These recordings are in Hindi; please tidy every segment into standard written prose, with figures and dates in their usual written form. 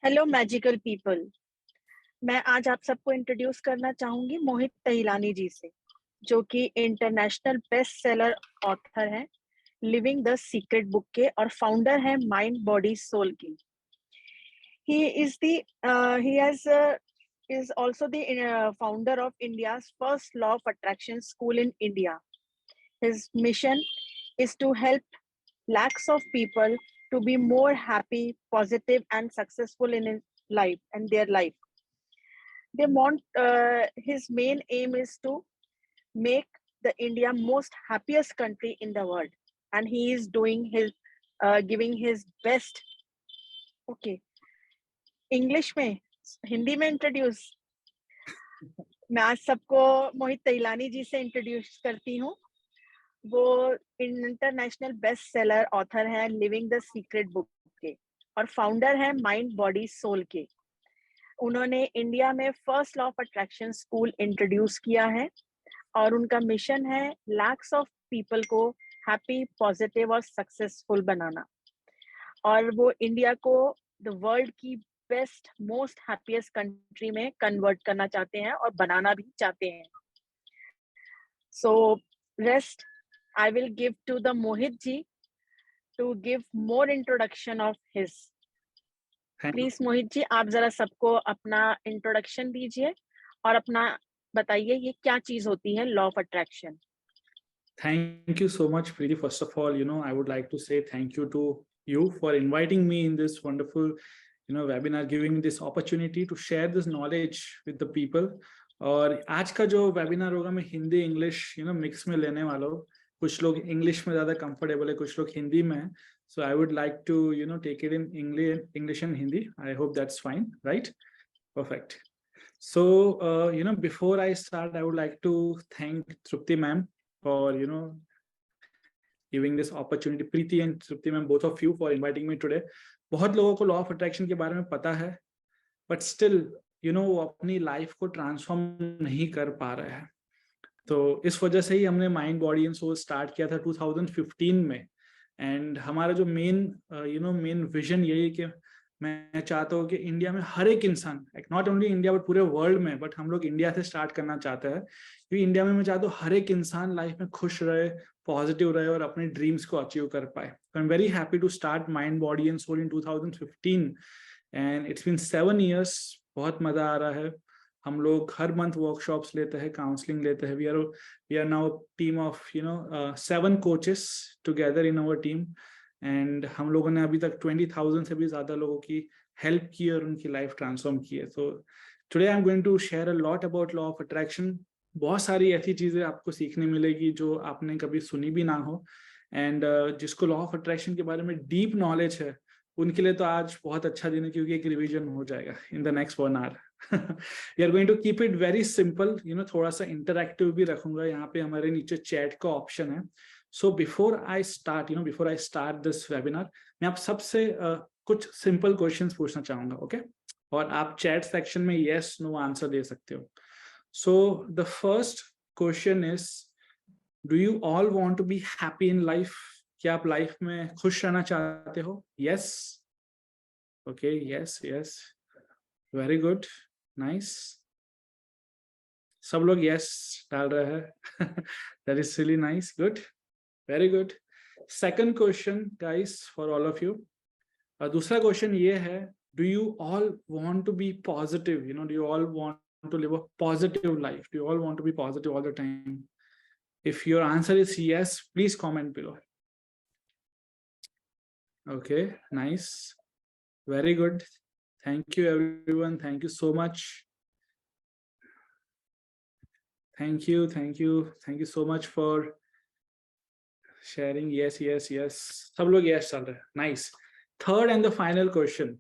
Hello magical people. मैं आज आप सबको इंट्रोड्यूस करना चाहूंगी मोहित तहिलानी जी से, जो कि इंटरनेशनल बेस्ट सेलर ऑथर हैं, लिविंग द सीक्रेट बुक के और फाउंडर हैं माइंड बॉडी सोल की। He is also the founder of India's first law of attraction school in India. His mission is to help lakhs of people to be more happy, positive, and successful in their life. They want His main aim is to make the India most happiest country in the world, and he is doing his giving his best. Okay, English में, हिंदी में इंट्रोड्यूस। मैं आज सबको मोहित तैलानी जी से इंट्रोड्यूस करती हूँ। वो इंटरनेशनल बेस्ट सेलर ऑथर हैं लिविंग द सीक्रेट बुक के और फाउंडर हैं माइंड बॉडी सोल के। उन्होंने इंडिया में first law of attraction school introduce किया है और उनका मिशन है लैक्स ऑफ पीपल को हैप्पी, पॉजिटिव और सक्सेसफुल बनाना। और वो इंडिया को द वर्ल्ड की बेस्ट, मोस्ट हैप्पीएस्ट कंट्री में कन्वर्ट करना चाहते हैं और बनाना भी चाहते हैं। So rest I will give to the Mohit ji to give more introduction of his. Please Mohit ji, आप जरा सबको अपना इंट्रोडक्शन दीजिए और अपना बताइए ये क्या चीज होती है law of attraction. Thank you so much, Preeti. First of all, I would like to say thank you to you for inviting me in this wonderful, webinar, giving me this opportunity to share this knowledge with the people. और आज का जो वेबिनार होगा मैं हिंदी इंग्लिश मिक्स में लेने वाला हूँ। कुछ लोग इंग्लिश में ज़्यादा कंफर्टेबल है, कुछ लोग हिंदी में है। So I would like to take it in English and Hindi. I hope that's fine, right? Perfect. So before I start, I would like to thank Trupti ma'am for giving this opportunity. Preeti and Trupti ma'am, both of you, for inviting me today. बहुत लोगों को लॉ ऑफ अट्रैक्शन के बारे में पता है, बट स्टिल वो अपनी लाइफ को ट्रांसफॉर्म नहीं कर पा रहे हैं। तो इस वजह से ही हमने mind body and soul start किया था 2015 में। एंड हमारा जो मेन विजन यही है कि मैं चाहता हूँ कि इंडिया में हर एक इंसान, नॉट ओनली इंडिया बट पूरे वर्ल्ड में, बट हम लोग इंडिया से स्टार्ट करना चाहते हैं क्योंकि इंडिया में मैं चाहता हूँ हर एक इंसान लाइफ में खुश रहे, पॉजिटिव रहे और अपने ड्रीम्स को अचीव कर पाए। I am very happy to start mind body and soul in 2015 and it's been 7 years। बहुत मजा आ रहा है। हम लोग हर मंथ वर्कशॉप्स लेते हैं, काउंसलिंग लेते हैं। We are now team of 7 coaches together in our team and हम लोगों ने अभी तक 20,000 से भी ज्यादा लोगों की हेल्प की और उनकी लाइफ ट्रांसफॉर्म की है। तो today I am going to share a lot about law of attraction. बहुत सारी ऐसी चीजें आपको सीखने मिलेगी जो आपने कभी सुनी भी ना हो। एंड जिसको लॉ ऑफ अट्रैक्शन के बारे में डीप नॉलेज है उनके लिए तो आज बहुत अच्छा दिन है क्योंकि एक रिवीजन हो जाएगा in the next 1 hour। We are going to keep it very simple, थोड़ा सा इंटरैक्टिव भी रखूंगा। यहाँ पे हमारे नीचे चैट का ऑप्शन है। So before I start this webinar, मैं आप सबसे कुछ सिंपल क्वेश्चंस पूछना चाहूंगा, ओके? और आप चैट सेक्शन में यस नो आंसर दे सकते हो। So the first question is, do you all want to be happy in life? क्या आप लाइफ में खुश रहना चाहते हो? Yes, okay, yes yes, very good, nice. सब लोग यस डाल रहे हैं। That is really nice, good, very good. Second question guys for all of you. दूसरा क्वेश्चन ये है, do you all want to be positive? Do you all want to live a positive life? Do you all want to be positive all the time? If your answer is yes, please comment below. Okay, nice, very good. Thank you everyone, thank you so much. Thank you, thank you, thank you so much for sharing. Yes yes yes, सब लोग yes चल रहे हैं, nice. Third and the final question,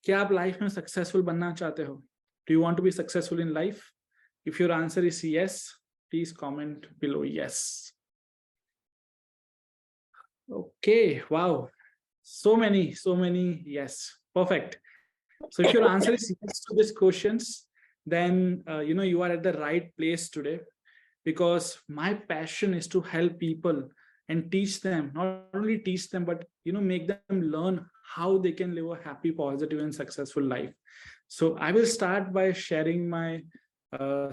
क्या आप लाइफ में सक्सेसफुल बनना चाहते हो? Do you want to be successful in life? If your answer is yes, please comment below yes. Okay, wow, so many yes, perfect. So if your answer is yes to these questions, then you are at the right place today, because my passion is to help people and teach them, not only teach them, but make them learn how they can live a happy, positive, and successful life. So I will start by sharing my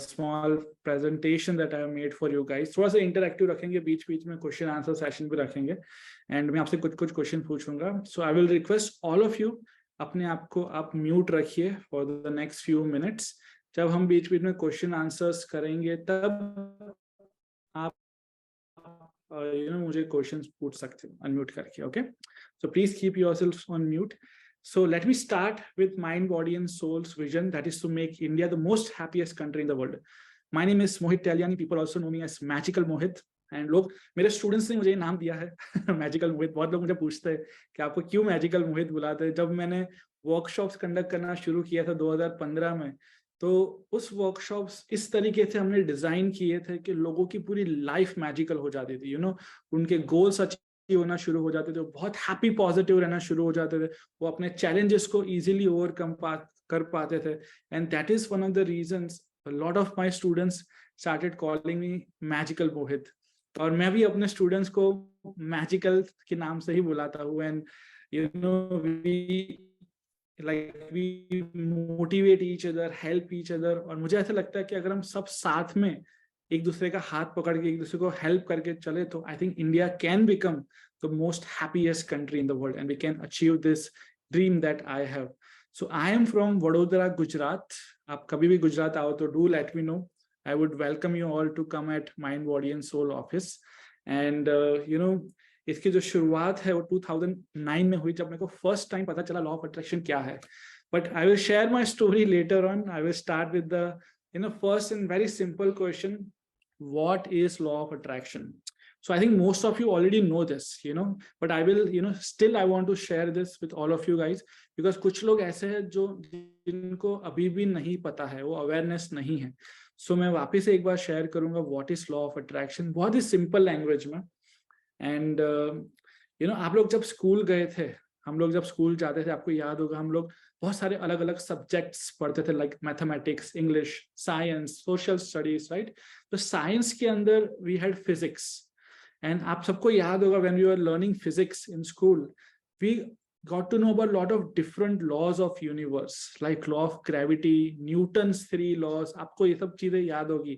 small presentation that I have made for you guys. थोड़ा सा इंटरैक्टिव रखेंगे, बीच बीच में क्वेश्चन आंसर सेशन भी रखेंगे, एंड मैं आपसे कुछ कुछ क्वेश्चन पूछूंगा. So I will request all of you, अपने आप को आप म्यूट रखिए for the next few minutes. जब हम बीच बीच में क्वेश्चन आंसर्स करेंगे तब आप मुझे क्वेश्चंस पूछ सकते हो अनम्यूट करके. Okay, so please keep yourself on mute. So let me start with Mind, Body and Soul's vision, that is to make India the most happiest country in the world. My name is Mohit Talyani. People also know me as Magical Mohit. And लोग, मेरे स्टूडेंट्स ने मुझे ये नाम दिया है मैजिकल मोहित. बहुत लोग मुझे पूछते हैं कि आपको क्यों मैजिकल मोहित बुलाते हैं. जब मैंने वर्कशॉप्स कंडक्ट करना शुरू किया था 2015 में, तो उस वर्कशॉप्स इस तरीके से हमने डिजाइन किए थे कि लोगों की पूरी लाइफ मैजिकल हो जाती थी. उनके गोल्स होना शुरू हो जाते थे, बहुत हैप्पी पॉजिटिव रहना शुरू हो जाते थे, वो अपने चैलेंजेस को इजीली ओवरकम कर पाते थे. And that is one of the reasons a lot of my students started calling me Magical Mohit. और मैं भी अपने स्टूडेंट्स को मैजिकल के नाम से ही बुलाता हूँ. And we motivate each other, help each other. और मुझे ऐसा लगता है कि अगर हम सब साथ में एक दूसरे का हाथ पकड़ के एक दूसरे को हेल्प करके चले, तो I think India can become the most happiest country in the world, and we can achieve this dream that I have. So I am from Vadodara, Gujarat. आप कभी भी गुजरात आओ तो do let me know. I would welcome you all to come at mind, body and soul office. And इसकी जो शुरुआत है वो 2009 में हुई, जब मेरे को फर्स्ट टाइम पता चला लॉ ऑफ अट्रैक्शन क्या है. But I will share my story later on. I will start with the first and very simple question: what is law of attraction? So I think most of you already know this, but I will, still I want to share this with all of you guys, because कुछ लोग ऐसे हैं जो जिनको अभी भी नहीं पता है, वो अवेयरनेस नहीं है. So मैं वापस एक बार शेयर करूंगा what is law of attraction, बहुत ही सिंपल लैंग्वेज में. एंड आप लोग जब स्कूल गए थे, हम लोग जब स्कूल जाते थे, आपको याद होगा हम लोग बहुत सारे अलग अलग सब्जेक्ट्स पढ़ते थे, like mathematics, English, science, social studies, right. तो साइंस के अंदर वी हैड फिजिक्स. एंड आप सबको याद होगा when we are learning physics in school, वी got to know about a lot of different laws of universe, like law of gravity, Newton's 3 laws. आपको ये सब चीजें याद होगी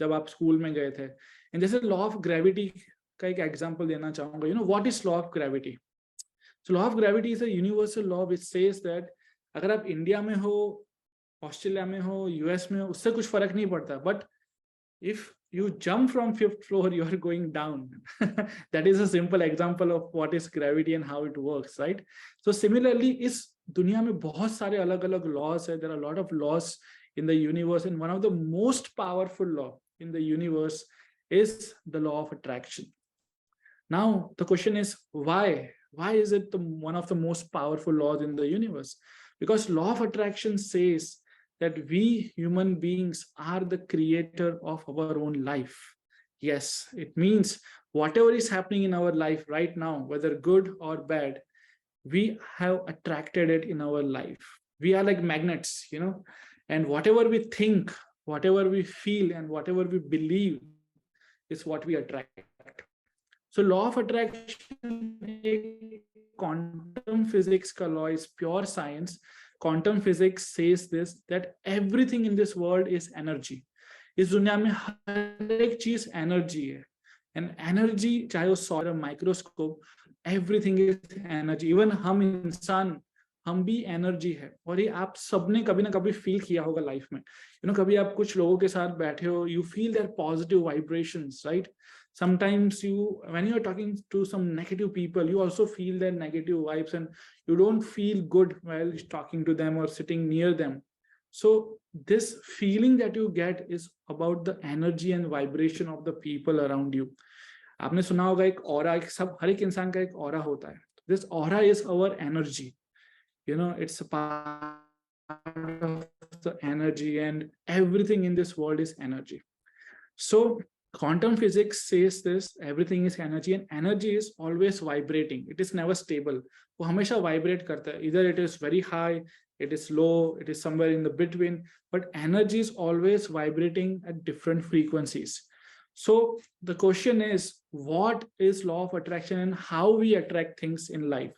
जब आप स्कूल में गए थे. एंड जैसे लॉ ऑफ ग्रेविटी का एक एग्जांपल देना चाहूंगा. What is law of gravity? So law of gravity is a universal law which says that अगर आप इंडिया में हो, ऑस्ट्रेलिया में हो, यूएस में हो, उससे कुछ फर्क नहीं पड़ता. But if you jump from 5th floor, you are going down. That is a simple example of what is gravity and how it works, right? So similarly, इस दुनिया में बहुत सारे अलग अलग laws है. There are a lot of laws in the universe, and one of the most powerful law in the universe is the law of attraction. Now the question is, why is it one of the most powerful laws in the universe? Because law of attraction says that we human beings are the creator of our own life. Yes, it means whatever is happening in our life right now, whether good or bad, we have attracted it in our life. We are like magnets, and whatever we think, whatever we feel, and whatever we believe is what we attract. So law of attraction, quantum physics ka law, is pure science. Quantum physics says this, that everything in this world is energy. इस दुनिया में हर एक चीज एनर्जी है. एंड एनर्जी, चाहे वो सौर microscope, everything is energy. Even हम इंसान, हम भी एनर्जी है. और ये आप सबने कभी ना कभी फील किया होगा लाइफ में. कभी आप कुछ लोगों के साथ बैठे हो, you feel their positive vibrations, right. Sometimes when you are talking to some negative people, you also feel their negative vibes, and you don't feel good while talking to them or sitting near them. So this feeling that you get is about the energy and vibration of the people around you. आपने सुना होगा एक ऑरा, हर एक इंसान का एक ऑरा होता है. This aura is our energy. It's a part of the energy, and everything in this world is energy. So quantum physics says this, everything is energy, and energy is always vibrating. It is never stable. वो हमेशा vibrate करता है. Either it is very high, it is low, it is somewhere in the between, but energy is always vibrating at different frequencies. So the question is, what is law of attraction and how we attract things in life?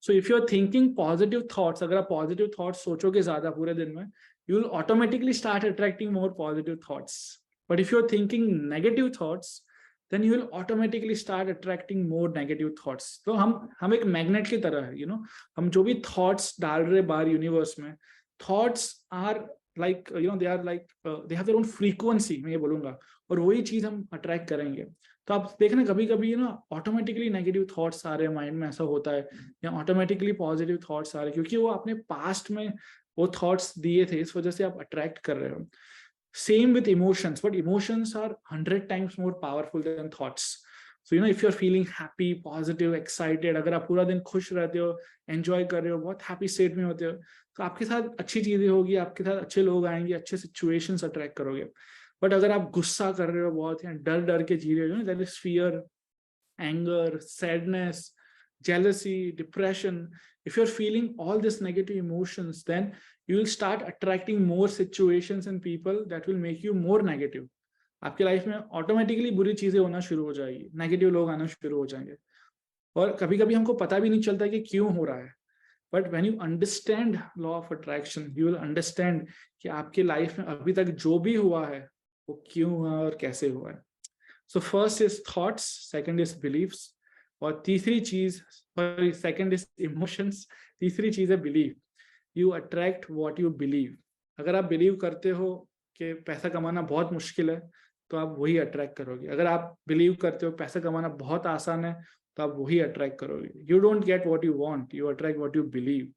So if you are thinking positive thoughts, अगर आप पॉजिटिव थॉट्स सोचोगे ज्यादा पूरे दिन में, you will automatically start attracting more positive thoughts. But if you are thinking negative thoughts, then you will automatically start attracting more negative thoughts. तो हम एक मैग्नेट की तरह है, हम जो भी थॉट्स डाल रहे बाहर यूनिवर्स में, thoughts are like they are like they have their own frequency, मैं ये बोलूंगा, और वही चीज हम अट्रैक्ट करेंगे. तो आप देखना कभी कभी ऑटोमेटिकली नेगेटिव थॉट्स आ रहे हैं माइंड में, ऐसा होता है, या ऑटोमेटिकली पॉजिटिव थॉट्स आ रहे हैं, क्योंकि वो आपने पास्ट में वो थॉट्स दिए थे, इस वजह से आप अट्रैक्ट कर रहे हो. Same with emotions, but emotions are 100 times more powerful than thoughts. So if you're feeling happy, positive, excited, अगर आप पूरा दिन खुश रहते हो, enjoy कर रहे हो, बहुत happy state में होते हो, तो आपके साथ अच्छी चीजें होगी, आपके साथ अच्छे लोग आएंगे, अच्छे situations attract करोगे. But अगर आप गुस्सा कर रहे हो बहुत, या डर के जी रहे हो, there is fear, anger, sadness, jealousy, depression. If you're feeling all these negative emotions, then you will start attracting more situations and people that will make you more negative. आपके लाइफ में ऑटोमेटिकली बुरी चीजें होना शुरू हो जाएगी, नेगेटिव लोग आना शुरू हो जाएंगे, और कभी कभी हमको पता भी नहीं चलता कि क्यों हो रहा है. But when you understand law of attraction, you will understand कि आपके लाइफ में अभी तक जो भी हुआ है वो क्यों हुआ और कैसे हुआ है. So first is thoughts, second is believes, और तीसरी चीज, सेकंड इज इमोशंस, तीसरी चीज है believe. You attract what you believe. अगर आप बिलीव करते हो कि पैसा कमाना बहुत मुश्किल है, तो आप वही अट्रैक्ट करोगे. अगर आप बिलीव करते हो पैसा कमाना बहुत आसान है, तो आप वही अट्रैक्ट करोगे. You don't get what you want, you attract what you believe.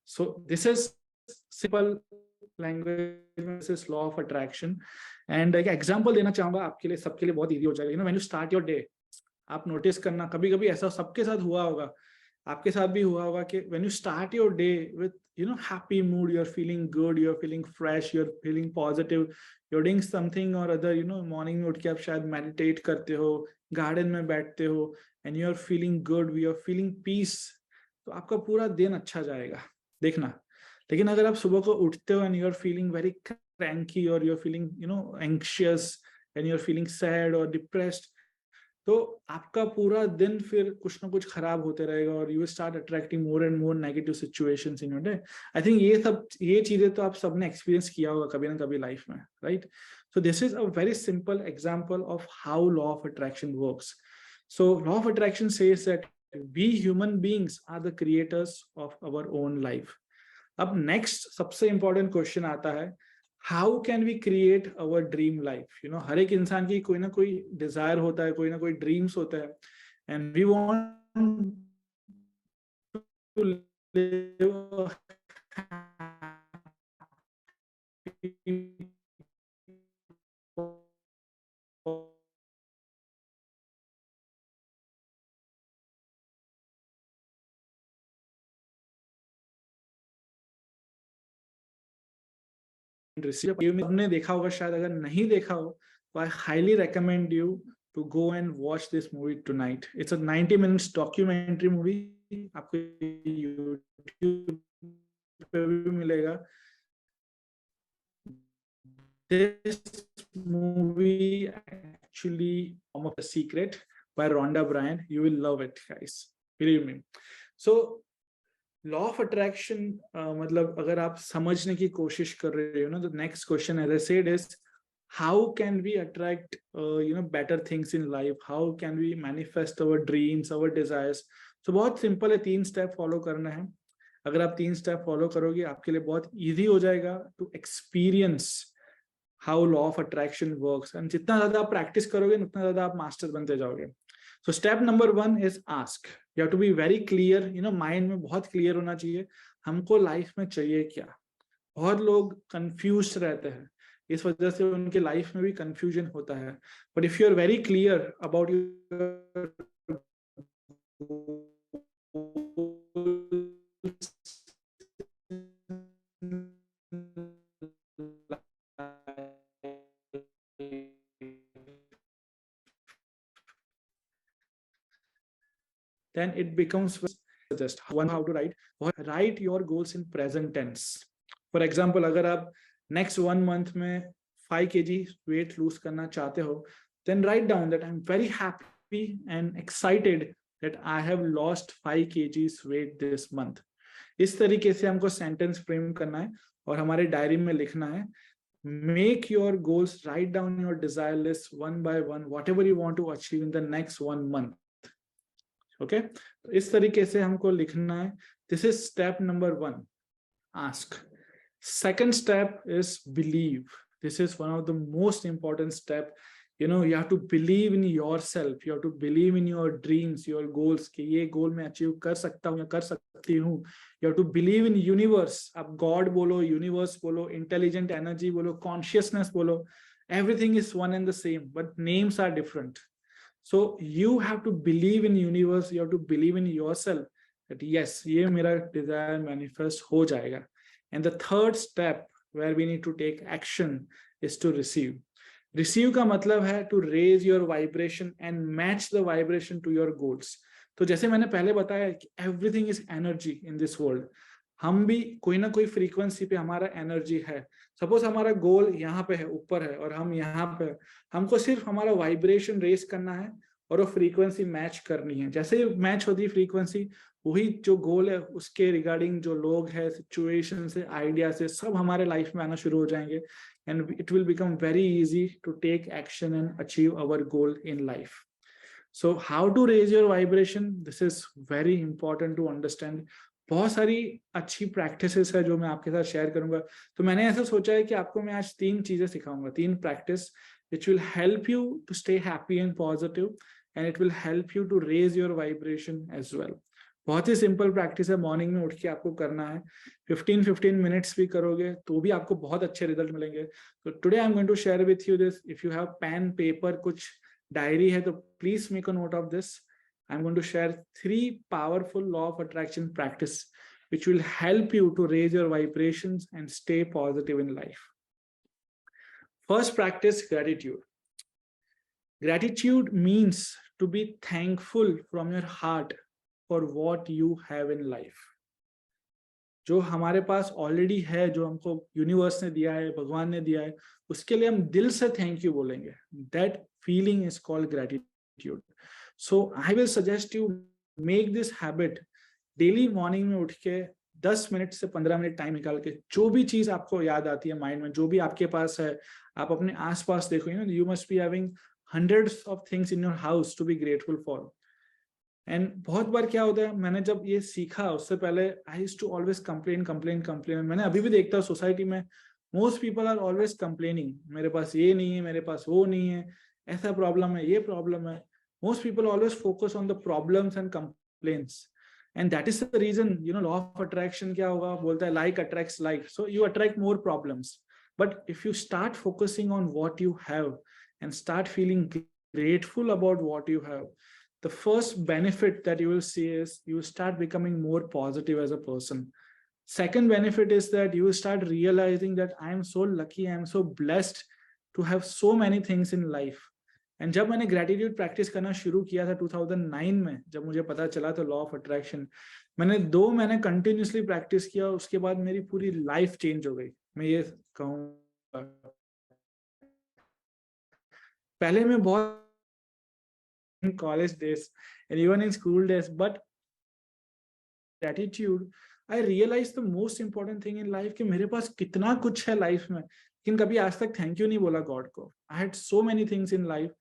So this is simple language, this is law of attraction. And एक एग्जांपल देना चाहूंगा आपके लिए, सबके लिए बहुत इजी हो जाएगा. When you start your day, आप नोटिस करना, कभी कभी ऐसा सबके साथ हुआ होगा, आपके साथ भी हुआ होगा कि when you start your day with happy mood, you're feeling good, you're feeling fresh, you're feeling positive, you're doing something or other, morning में उठ के आप शायद meditate करते हो, garden में बैठते हो, and you're feeling good, you're feeling peace, तो आपका पूरा दिन अच्छा जाएगा, देखना. लेकिन अगर आप सुबह को उठते हो and you're feeling very cranky, or you're feeling anxious, and you're feeling sad or depressed, तो आपका पूरा दिन फिर कुछ ना कुछ खराब होते रहेगा, और you start attracting more and more negative situations in your day. I think ये चीजें तो आप सबने एक्सपीरियंस किया होगा कभी ना कभी लाइफ में, right? So this is a very simple example of how law of attraction works. So law of attraction says that we human beings are the creators of our own life. अब नेक्स्ट सबसे इंपॉर्टेंट क्वेश्चन आता है, how can we create our dream life? हर एक इंसान की कोई ना कोई डिजायर होता है, कोई ना कोई ड्रीम्स होता है, and we want to live आपने देखा होगा शायद, अगर नहीं देखा हो तो I highly recommend you to go and watch this movie tonight. It's a 90 minutes documentary movie. आपको YouTube पे भी मिलेगा. This movie actually of The Secret by Rhonda Byrne. You will love it, guys. Believe me. So law of attraction मतलब अगर आप समझने की कोशिश कर रहे हो ना, तो next question as I said is how can we attract better things in life, how can we manifest our dreams, our desires. So बहुत सिंपल है, 3 स्टेप फॉलो करना है. अगर आप 3 स्टेप फॉलो करोगे, आपके लिए बहुत इजी हो जाएगा to experience how law of attraction works. And जितना ज्यादा आप प्रैक्टिस करोगे, उतना ज्यादा आप मास्टर बनते जाओगे. So step number 1 is ask. You have to be very clear, mind में बहुत क्लियर होना चाहिए हमको लाइफ में चाहिए क्या. बहुत लोग कंफ्यूज रहते हैं, इस वजह से उनके लाइफ में भी कंफ्यूजन होता है. But if you are very clear about your then it becomes just one how to write your goals in present tense. For example, अगर आप next 1 month में 5 kg weight lose करना चाहते हो, then write down that I'm very happy and excited that I have lost 5 kgs weight this month. इस तरीके से हमको सेंटेंस फ्रेम करना है और हमारे डायरी में लिखना है. Make your goals, write down your desire list one by one, whatever you want to achieve in the next 1 month. Okay, तो इस तरीके से हमको लिखना है. This is step number 1. Ask. Second step is believe. This is one of the most important step. You know, you have to believe in yourself. You have to believe in your dreams, your goals. कि ये goal मैं achieve कर सकता हूँ या कर सकती हूँ. You have to believe in universe. आप God बोलो, universe बोलो, intelligent energy बोलो, consciousness बोलो. Everything is one and the same, but names are different. So you have to believe in universe. You have to believe in yourself that yes, ये मेरा desire manifest हो जाएगा. And the third step where we need to take action is to receive. Receive का मतलब है to raise your vibration and match the vibration to your goals. तो जैसे मैंने पहले बताया कि everything is energy in this world. हम भी कोई ना कोई फ्रीक्वेंसी पे हमारा एनर्जी है. सपोज हमारा गोल यहाँ पे है, ऊपर है, और हम यहाँ पे, हमको सिर्फ हमारा वाइब्रेशन रेस करना है और वो फ्रीक्वेंसी मैच करनी है. जैसे ही मैच होती है फ्रीक्वेंसी, वही जो गोल है उसके रिगार्डिंग जो लोग है, सिचुएशन से, आइडिया से, सब हमारे लाइफ में आना शुरू हो जाएंगे. And it will become very easy to take action and achieve our goal in life. So how to raise your vibration? This is very important to understand. बहुत सारी अच्छी प्रैक्टिसेस है जो मैं आपके साथ शेयर करूंगा. तो मैंने ऐसा सोचा है कि आपको मैं आज 3 चीजें सिखाऊंगा, 3 practice which will help you to stay happy and positive, and it will help you to raise your vibration as well. बहुत ही सिंपल प्रैक्टिस है. मॉर्निंग में उठ के आपको करना है. 15 मिनट्स भी करोगे तो भी आपको बहुत अच्छे रिजल्ट मिलेंगे. तो today I am going to share with you this. If you have pen paper, कुछ डायरी है, तो please make a note of this. I am going to share 3 powerful law of attraction practice which will help you to raise your vibrations and stay positive in life. First practice, gratitude. Gratitude means to be thankful from your heart for what you have in life. जो हमारे पास ऑलरेडी है, जो हमको यूनिवर्स ने दिया है, भगवान ने दिया है, उसके लिए हम दिल से थैंक यू बोलेंगे. That feeling is called gratitude. So I will suggest you make this habit. Daily morning में उठ के 10 मिनट से 15 मिनट टाइम निकाल के जो भी चीज आपको याद आती है माइंड में, जो भी आपके पास है, आप अपने आसपास देखो. You must be having hundreds of things in your house to be grateful for. And बहुत बार क्या होता है, मैंने जब ये सीखा उससे पहले I used to always complain. मैंने अभी भी देखता हूँ सोसाइटी में most people are always complaining. मेरे पास ये नहीं है, मेरे पास वो नहीं है, ऐसा प्रॉब्लम है, ये प्रॉब्लम है. Most people always focus on the problems and complains. And that is the reason, you know, law of attraction क्या होगा, बोलता है like attracts like. So you attract more problems. But if you start focusing on what you have and start feeling grateful about what you have, the first benefit that you will see is you will start becoming more positive as a person. Second benefit is that you will start realizing that I am so lucky, I am so blessed to have so many things in life. And जब मैंने gratitude practice करना शुरू किया था 2009 में, जब मुझे पता चला तो law of attraction, मैंने 2 महीने continuously practice किया. उसके बाद मेरी पूरी life change हो गई. मैं ये कहूँगा, पहले मैं बहुत college days and even in school days, but gratitude, I realized the most important thing in life कि मेरे पास कितना कुछ है लाइफ में, लेकिन कभी आज तक थैंक यू नहीं बोला गॉड को. I had so many things in life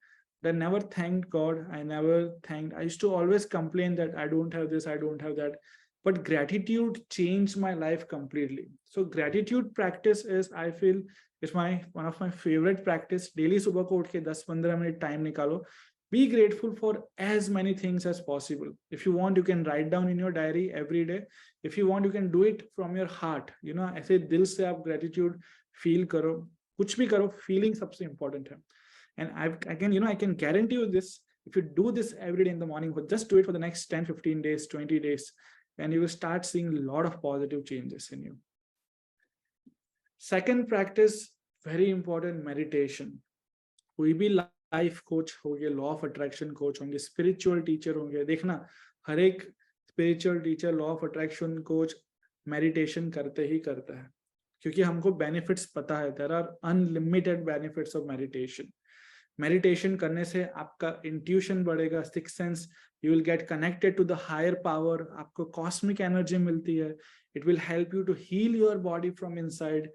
that I never thanked God. I used to always complain that I don't have this, I don't have that. But gratitude changed my life completely. So gratitude practice is, I feel, is one of my favorite practice. Daily सुबह को उठ के 10-15 मिनट टाइम निकालो. Be grateful for as many things as possible. If you want, you can write down in your diary every day. If you want, you can do it from your heart. You know, ऐसे दिल से आप gratitude feel करो, कुछ भी करो, feeling सबसे important है. And I can guarantee you this. If you do this every day in the morning, but just do it for the next 10, 15 days, 20 days, and you will start seeing a lot of positive changes in you. Second practice, very important, meditation. कोई भी लाइफ कोच होंगे, लॉ ऑफ अट्रैक्शन कोच होंगे, स्पिरिचुअल टीचर होंगे, देखना हर एक spiritual teacher, law of attraction coach meditation करते ही करता है, क्योंकि हमको बेनिफिट्स पता है. There are unlimited benefits of meditation. Meditation करने से आपका इंट्यूशन बढ़ेगा, six sense, you will get connected to the higher power, आपको कॉस्मिक एनर्जी मिलती है. It will help you to heal your body from inside.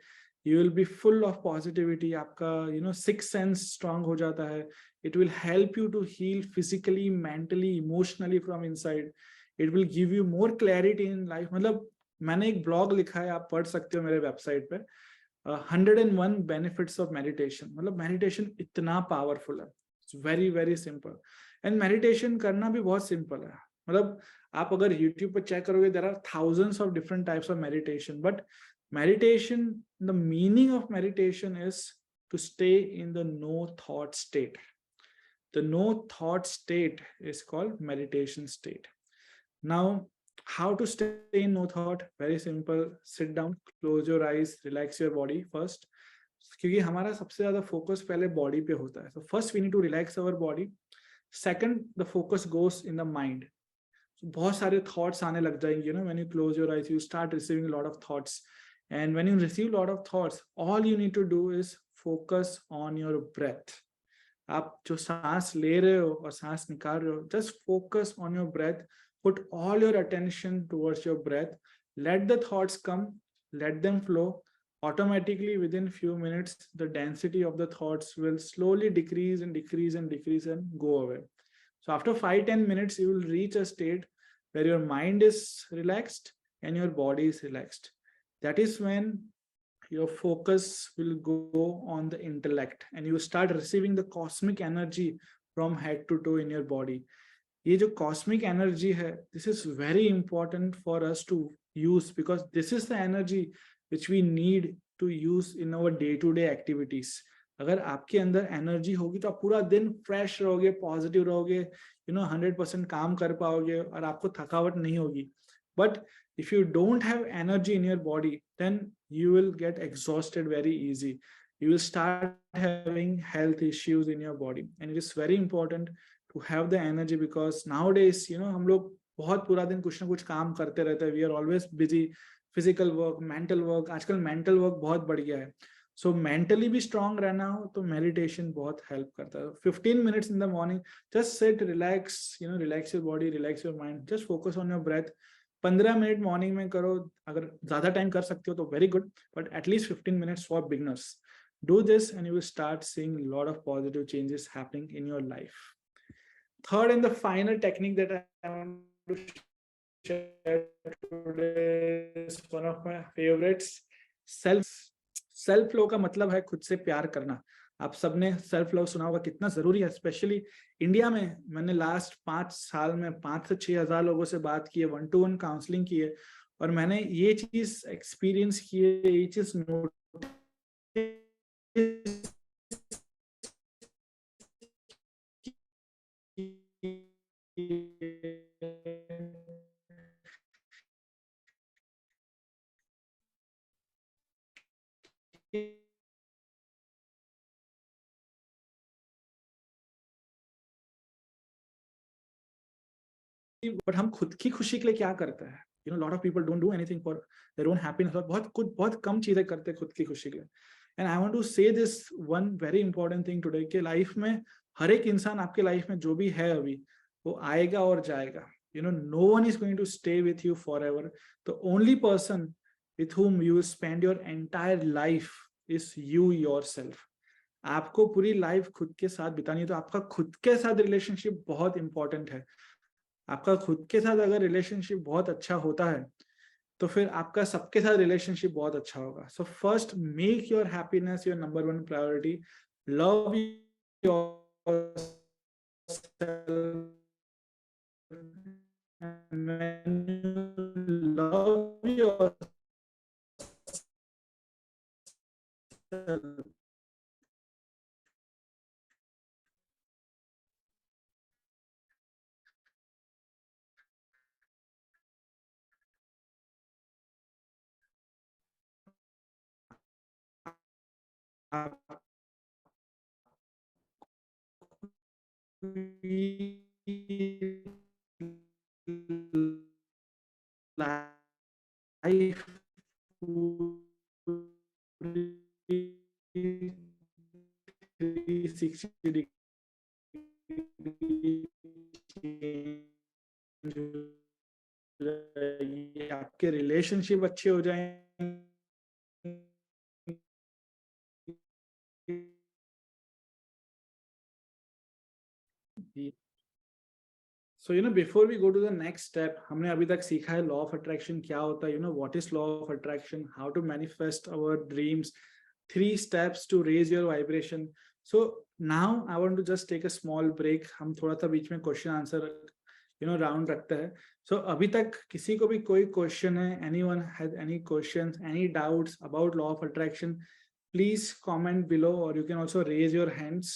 You will be full of positivity. आपका सिक्स सेंस स्ट्रांग हो जाता है. It will help you to heal physically, mentally, emotionally from inside. It will give you more clarity in life. मतलब मैंने एक ब्लॉग लिखा है, आप पढ़ सकते हो मेरे वेबसाइट पे, 101 बेनिफिट्स ऑफ मेडिटेशन. मतलब मेडिटेशन इतना पावरफुल है. It's very very simple. And meditation करना भी बहुत सिंपल है. मतलब आप अगर यूट्यूब पर चेक करोगे, there are thousands of different types of meditation. But meditation, the meaning of meditation is to stay in the no thought state. The no thought state is called meditation state. Now, how to stay in no thought? Very simple. Sit down, close your eyes, relax your body first. क्योंकि हमारा सबसे ज्यादा फोकस पहले बॉडी पे होता है. So first we need to relax our body. Second, the focus goes in the mind. So बहुत सारे thoughts आने लग जाएंगे. When you close your eyes, you start receiving a lot of thoughts. And when you receive a lot of thoughts, all you need to do is focus on your breath. आप जो सांस ले रहे हो और सांस निकाल रहे हो, just focus on your breath. Put all your attention towards your breath. Let the thoughts come, let them flow. Automatically within few minutes the density of the thoughts will slowly decrease and decrease and decrease and go away. So after 5-10 minutes you will reach a state where your mind is relaxed and your body is relaxed. That is when your focus will go on the intellect and you start receiving the cosmic energy from head to toe in your body. ये जो cosmic energy है, this is very important for us to use because this is the energy which we need to use in our day to day activities. अगर आपके अंदर एनर्जी होगी तो आप पूरा दिन फ्रेश रहोगे, पॉजिटिव रहोगे, 100% काम कर पाओगे और आपको थकावट नहीं होगी. But if you don't have energy in your body, then you will get exhausted very easy. You will start having health issues in your body. And it is very important to have the energy because nowadays, हम लोग बहुत पूरा दिन कुछ ना कुछ काम करते रहते हैं. We are always busy. Physical work, mental work. आजकल mental work बहुत बढ़ गया है. So mentally भी strong रहना हो तो meditation बहुत help करता है. 15 minutes in the morning, just sit, relax, relax your body, relax your mind. Just focus on your breath. 15 minute morning में करो. अगर ज्यादा टाइम कर सकते हो तो very good, but at least 15 minutes for beginners. Do this and you will start seeing lot of positive changes happening in your life. Third and the final technique that I want to share today is one of my favourites. Self love का मतलब है खुद से प्यार करना. आप सबने सेल्फ लव सुना होगा, कितना जरूरी है. स्पेशली इंडिया में मैंने लास्ट 5 साल में 5 से 6 हजार लोगों से बात की है, 1-to-1 काउंसलिंग की है और मैंने ये चीज एक्सपीरियंस की है, ये चीज बट हम खुद की खुशी के लिए क्या करते हैं? Lot of people don't do anything for their own happiness. बहुत कम चीजें करते हैं खुद की खुशी के लिए. एंड आई वांट टू से this one very important thing today कि लाइफ में हर एक इंसान आपके लाइफ में जो भी है अभी वो आएगा और जाएगा. No one is going to stay with you for ever. The only person with whom you will spend your entire life is you yourself. आपको पूरी लाइफ खुद के साथ बितानी है तो आपका खुद के साथ रिलेशनशिप बहुत इंपॉर्टेंट है. आपका खुद के साथ अगर रिलेशनशिप बहुत अच्छा होता है तो फिर आपका सबके साथ रिलेशनशिप बहुत अच्छा होगा. So first make your happiness your number 1 priority. Love yourself. Love yourself, life 360 degree change हो जाएगी, आपके रिलेशनशिप अच्छे हो जाएंगे। So before we go to the next step, हमने अभी तक सीखा है लॉ ऑफ अट्रैक्शन क्या होता है, what is law of attraction, how to manifest our dreams, 3 steps to raise your vibration. So now I want to just take a small break. हम थोड़ा सा बीच में क्वेश्चन आंसर राउंड रखते हैं. So अभी तक किसी को भी कोई क्वेश्चन है, anyone has any questions, any doubts about law of attraction, please comment below, or you can also raise your hands,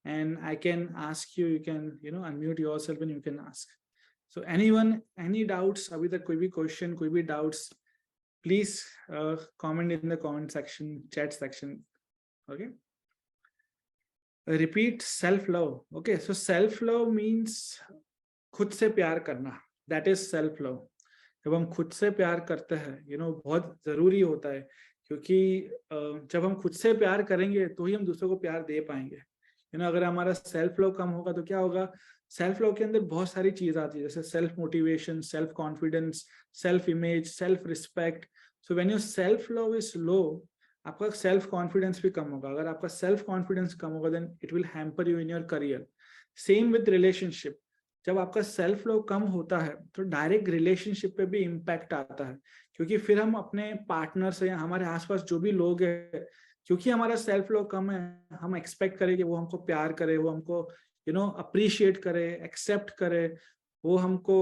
and I can ask you, you can, unmute yourself and you can ask. So anyone, any doubts, abhi tak koi bhi question, koi bhi doubts, please comment in the comment section, chat section. Okay. Repeat self-love. Okay. So self-love means खुद से प्यार करना. That is self-love. जब हम खुद से प्यार करते हैं, बहुत जरूरी होता है, क्योंकि जब हम खुद से प्यार करेंगे तो ही हम दूसरों को प्यार दे पाएंगे. अगर हमारा सेल्फ लव कम होगा तो क्या होगा, सेल्फ लव के अंदर बहुत सारी चीज आती है, जैसे self motivation, self confidence, self image, self respect. So when your self love is low, आपका सेल्फ कॉन्फिडेंस भी कम होगा. अगर आपका सेल्फ कॉन्फिडेंस कम होगा, then it will hamper you in your career. Same with relationship. जब आपका सेल्फ लव कम होता है तो डायरेक्ट रिलेशनशिप पे भी इम्पैक्ट आता है, क्योंकि फिर हम अपने पार्टनर से या हमारे आसपास जो भी लोग हैं, क्योंकि हमारा सेल्फ लव कम है, हम एक्सपेक्ट करें कि वो हमको प्यार करे, वो हमको अप्रिशिएट करे, एक्सेप्ट करे, वो हमको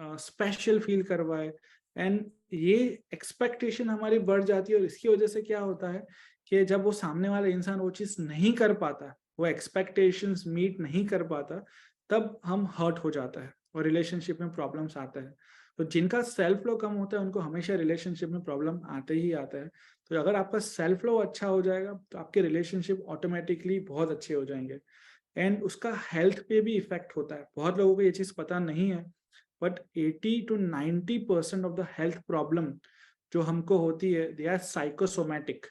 स्पेशल फील करवाए. एंड ये एक्सपेक्टेशन हमारी बढ़ जाती है, और इसकी वजह से क्या होता है कि जब वो सामने वाला इंसान वो चीज नहीं कर पाता, वो एक्सपेक्टेशंस मीट नहीं कर पाता, तब हम हर्ट हो जाता है और रिलेशनशिप में प्रॉब्लम्स आते हैं. तो जिनका सेल्फ लव कम होता है उनको हमेशा रिलेशनशिप में प्रॉब्लम आते ही आता है. तो अगर आपका सेल्फ लव अच्छा हो जाएगा तो आपके रिलेशनशिप ऑटोमेटिकली बहुत अच्छे हो जाएंगे. एंड उसका हेल्थ पे भी इफेक्ट होता है. बहुत लोगों को ये चीज पता नहीं है, but 80 to 90% of the health problem जो हमको होती है, they are psychosomatic.